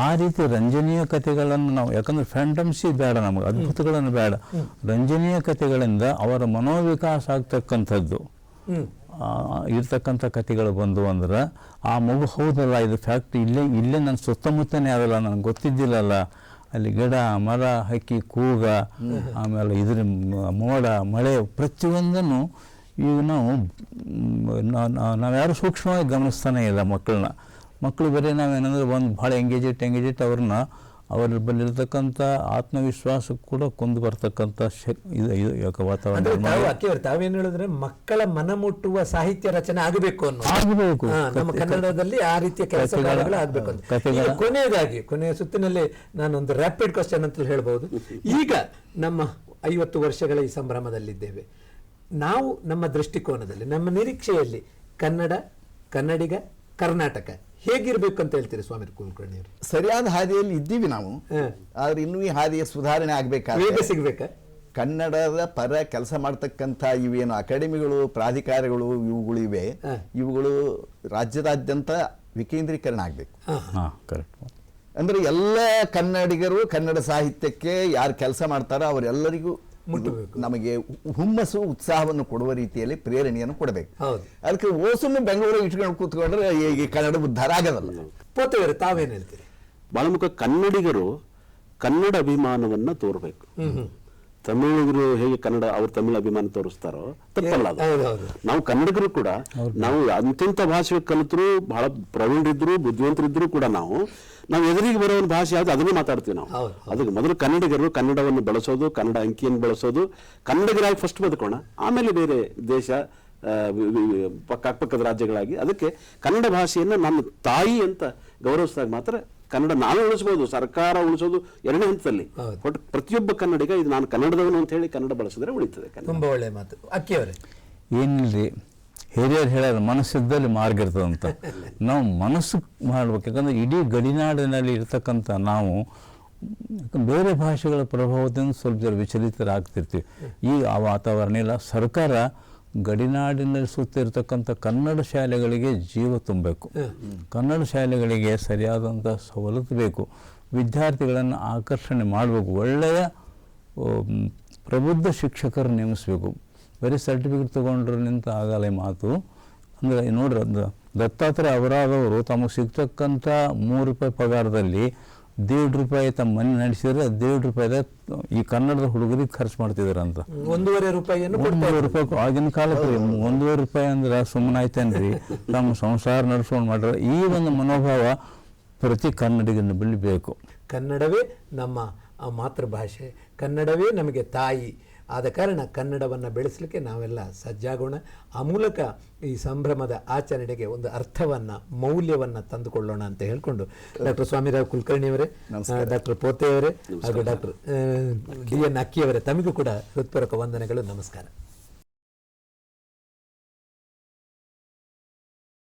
Speaker 4: ಆ ರೀತಿ ರಂಜನೀಯ ಕಥೆಗಳನ್ನು ನಾವು, ಯಾಕಂದ್ರೆ ಫ್ಯಾಂಟಮ್ಸಿ ಬೇಡ ನಮಗೆ, ಅದ್ಭುತಗಳನ್ನು ಬೇಡ, ರಂಜನೀಯ ಕಥೆಗಳಿಂದ ಅವರ ಮನೋವಿಕಾಸ ಆಗ್ತಕ್ಕಂಥದ್ದು ಇರ್ತಕ್ಕಂಥ ಕಥೆಗಳು ಬಂದು ಅಂದ್ರೆ ಆ ಮಗು ಹೌದಲ್ಲ, ಇದು ಫ್ಯಾಕ್ಟ್ರಿ ಇಲ್ಲೇ ನನ್ನ ಸುತ್ತಮುತ್ತನೇ ಅದಲ್ಲ, ನನಗೆ ಗೊತ್ತಿದ್ದಿಲ್ಲಲ್ಲ, ಅಲ್ಲಿ ಗಿಡ ಮರ ಹಕ್ಕಿ ಕೂಗ, ಆಮೇಲೆ ಇದ್ರ ಮೋಡ ಮಳೆ ಪ್ರತಿಯೊಂದನ್ನು ಈಗ ನಾವ್ಯಾರು ಸೂಕ್ಷ್ಮವಾಗಿ ಗಮನಿಸ್ತಾನೆ ಇಲ್ಲ ಮಕ್ಕಳು ಬರೀ ನಾವೇನಂದ್ರೆ ಒಂದು ಭಾಳ ಎಂಗೇಜೆಟ್ ಅವ್ರನ್ನ ಅವರ ಬಲ್ಲಿರ್ತಕ್ಕಂಥ ಆತ್ಮವಿಶ್ವಾಸ ಕೂಡ ಕೊಂದು ಬರ್ತಕ್ಕಂಥ ವಾತಾವರಣ.
Speaker 1: ತಾವೇನು ಹೇಳಿದ್ರೆ ಮಕ್ಕಳ ಮನ ಮುಟ್ಟುವ ಸಾಹಿತ್ಯ ರಚನೆ ಆಗಬೇಕು ನಮ್ಮ ಕನ್ನಡದಲ್ಲಿ, ಆ ರೀತಿಯ ಕೆಲಸಗಳು ಆಗಬೇಕು ಅಂತ. ಕೊನೆಯ ಸುತ್ತಿನಲ್ಲಿ ನಾನೊಂದು ರ್ಯಾಪಿಡ್ ಕ್ವಶನ್ ಅಂತ ಹೇಳ್ಬಹುದು. ಈಗ ನಮ್ಮ 50 ವರ್ಷಗಳ ಈ ಸಂಭ್ರಮದಲ್ಲಿದ್ದೇವೆ. ನಾವು ನಮ್ಮ ದೃಷ್ಟಿಕೋನದಲ್ಲಿ, ನಮ್ಮ ನಿರೀಕ್ಷೆಯಲ್ಲಿ ಕನ್ನಡ, ಕನ್ನಡಿಗ, ಕರ್ನಾಟಕ ಹೇಗಿರ್ಬೇಕು ಅಂತ ಹೇಳ್ತೀರಿ ಸ್ವಾಮಿ ಕುಲಕರ್ಣಿ ಅವರು?
Speaker 2: ಸರಿಯಾದ ಹಾದಿಯಲ್ಲಿ ಇದ್ದೀವಿ ನಾವು, ಆದ್ರೆ ಇನ್ನೂ ಈ ಹಾದಿಯ ಸುಧಾರಣೆ ಆಗ್ಬೇಕಾದ್ರೆ
Speaker 1: ಸಿಗ್ಬೇಕಾ?
Speaker 2: ಕನ್ನಡದ ಪರ ಕೆಲಸ ಮಾಡ್ತಕ್ಕಂಥ ಇವೇನು ಅಕಾಡೆಮಿಗಳು, ಪ್ರಾಧಿಕಾರಗಳು ಇವುಗಳಿವೆ, ಇವುಗಳು ರಾಜ್ಯದಾದ್ಯಂತ ವಿಕೇಂದ್ರೀಕರಣ ಆಗ್ಬೇಕು. ಅಂದ್ರೆ ಎಲ್ಲ ಕನ್ನಡಿಗರು ಕನ್ನಡ ಸಾಹಿತ್ಯಕ್ಕೆ ಯಾರು ಕೆಲಸ ಮಾಡ್ತಾರೋ ಅವರೆಲ್ಲರಿಗೂ ನಮಗೆ ಹುಮ್ಮಸ್ಸು, ಉತ್ಸಾಹವನ್ನು ಕೊಡುವ ರೀತಿಯಲ್ಲಿ ಪ್ರೇರಣೆಯನ್ನು ಕೊಡಬೇಕು. ಅದಕ್ಕೆ ಓಸನ್ನು ಬೆಂಗಳೂರು ಇಟ್ಕೊಂಡು ಕೂತ್ಕೊಂಡ್ರೆ ಈ ಕನ್ನಡ ಉದ್ಧಾರ ಆಗೋದಲ್ಲ.
Speaker 1: ಪೋತೆಯವರು ತಾವೇನು ಹೇಳ್ತೀರಿ?
Speaker 3: ಬಹಳ ಮುಖ್ಯ, ಕನ್ನಡಿಗರು ಕನ್ನಡ ಅಭಿಮಾನವನ್ನ ತೋರ್ಬೇಕು. ತಮಿಳಿಗರು ಹೇಗೆ ಕನ್ನಡ ಅವ್ರ ತಮಿಳು ಅಭಿಮಾನ ತೋರಿಸ್ತಾರೋ ತಪ್ಪಲ್ಲ ಅದು. ನಾವು ಕನ್ನಡಿಗರು ಕೂಡ, ನಾವು ಅಂತಿಂತ ಭಾಷೆ ಕಲಿತರು, ಬಹಳ ಪ್ರವೀಣರಿದ್ರು, ಬುದ್ಧಿವಂತರಿದ್ರು ಕೂಡ ನಾವು ಎದುರಿಗೆ ಬರೋ ಒಂದು ಭಾಷೆ ಯಾವ್ದು ಅದನ್ನೇ ಮಾತಾಡ್ತೀವಿ ನಾವು. ಅದಕ್ಕೆ ಮೊದಲು ಕನ್ನಡಿಗರು ಕನ್ನಡವನ್ನು ಬಳಸೋದು, ಕನ್ನಡ ಅಂಕಿಯನ್ನು ಬಳಸೋದು, ಕನ್ನಡಿಗರಾಗಿ ಫಸ್ಟ್ ಬದುಕೋಣ, ಆಮೇಲೆ ಬೇರೆ ದೇಶ ಅಕ್ಕಪಕ್ಕದ ರಾಜ್ಯಗಳಾಗಿ. ಅದಕ್ಕೆ ಕನ್ನಡ ಭಾಷೆಯನ್ನು ನನ್ನ ತಾಯಿ ಅಂತ ಗೌರವಿಸಿದಾಗ ಮಾತ್ರ ಕನ್ನಡ ನಾವೇ ಉಳಿಸಬಹುದು, ಸರ್ಕಾರ ಉಳಿಸೋದು ಎರಡನೇ ಹಂತದಲ್ಲಿ. ಬಟ್ ಪ್ರತಿಯೊಬ್ಬ ಕನ್ನಡಿಗ ಇದು ನಾನು ಕನ್ನಡದವನು ಅಂತ ಹೇಳಿ ಕನ್ನಡ ಬಳಸಿದ್ರೆ ಉಳಿತದೆ.
Speaker 1: ತುಂಬಾ ಒಳ್ಳೆ ಮಾತು. ಅಕ್ಕಿಯವರೇ,
Speaker 4: ಏನಿಲ್ರಿ, ಹಿರಿಯರು ಹೇಳ್ಯಾರ ಮನಸ್ಸಿದ್ದಲ್ಲಿ ಮಾರ್ಗ ಇರ್ತದಂತ. ನಾವು ಮನಸ್ಸು ಮಾಡ್ಬೇಕು, ಯಾಕಂದ್ರೆ ಇಡೀ ಗಡಿನಾಡಿನಲ್ಲಿ ಇರ್ತಕ್ಕಂಥ ನಾವು ಬೇರೆ ಭಾಷೆಗಳ ಪ್ರಭಾವದಿಂದ ಸ್ವಲ್ಪ ವಿಚಲಿತರಾಗ್ತಿರ್ತೀವಿ. ಈಗ ಆ ವಾತಾವರಣ ಇಲ್ಲ. ಸರ್ಕಾರ ಗಡಿನಾಡಿನಲ್ಲಿ ಸುತ್ತಿರ್ತಕ್ಕಂಥ ಕನ್ನಡ ಶಾಲೆಗಳಿಗೆ ಜೀವ ತುಂಬಬೇಕು, ಕನ್ನಡ ಶಾಲೆಗಳಿಗೆ ಸರಿಯಾದಂಥ ಸವಲತ್ತು ಬೇಕು, ವಿದ್ಯಾರ್ಥಿಗಳನ್ನು ಆಕರ್ಷಣೆ ಮಾಡಬೇಕು, ಒಳ್ಳೆಯ ಪ್ರಬುದ್ಧ ಶಿಕ್ಷಕರು ನೇಮಿಸಬೇಕು. ಬರೀ ಸರ್ಟಿಫಿಕೇಟ್ ತೊಗೊಂಡ್ರೆ ನಿಂತ ಆಗಲ್ಲ ಈ ಮಾತು. ಅಂದರೆ ನೋಡ್ರಿ, ದತ್ತಾತ್ರೇಯ ಅವರಾದವರು ತಮಗೆ ಸಿಗ್ತಕ್ಕಂಥ ₹3 ಪಗಾರದಲ್ಲಿ ₹1.5 ತಮ್ಮ ಮನೆ ನಡೆಸಿದ್ರೆ ₹1.5 ಈ ಕನ್ನಡದ ಹುಡುಗರಿಗೆ ಖರ್ಚು ಮಾಡ್ತಿದಾರೆ ಅಂತ. ₹1.5 ಆಗಿನ ಕಾಲಕ್ಕೆ ₹1.5 ಅಂದ್ರೆ ಸುಮ್ಮನೆ ಆಯ್ತೇನ್ರಿ, ತಮ್ಮ ಸಂಸಾರ ನಡೆಸ್ಕೊಂಡು ಮಾಡ್ರೆ. ಈ ಒಂದು ಮನೋಭಾವ ಪ್ರತಿ ಕನ್ನಡಿಗನ ಬೆಳಿಬೇಕು.
Speaker 1: ಕನ್ನಡವೇ ನಮ್ಮ ಮಾತೃಭಾಷೆ, ಕನ್ನಡವೇ ನಮಗೆ ತಾಯಿ. ಆದ ಕಾರಣ ಕನ್ನಡವನ್ನು ಬೆಳೆಸಲಿಕ್ಕೆ ನಾವೆಲ್ಲ ಸಜ್ಜಾಗೋಣ. ಆ ಮೂಲಕ ಈ ಸಂಭ್ರಮದ ಆಚರಣೆಗೆ ಒಂದು ಅರ್ಥವನ್ನು, ಮೌಲ್ಯವನ್ನು ತಂದುಕೊಳ್ಳೋಣ ಅಂತ ಹೇಳ್ಕೊಂಡು ಡಾಕ್ಟರ್ ಸ್ವಾಮಿರಾವ್ ಕುಲಕರ್ಣಿಯವರೇ, ಡಾಕ್ಟರ್ ಪೋತೆಯವರೇ ಹಾಗೂ ಡಾಕ್ಟರ್ DN ಅಕ್ಕಿಯವರೇ, ತಮಗೂ ಕೂಡ ಹೃತ್ಪೂರ್ವಕ ವಂದನೆಗಳು. ನಮಸ್ಕಾರ.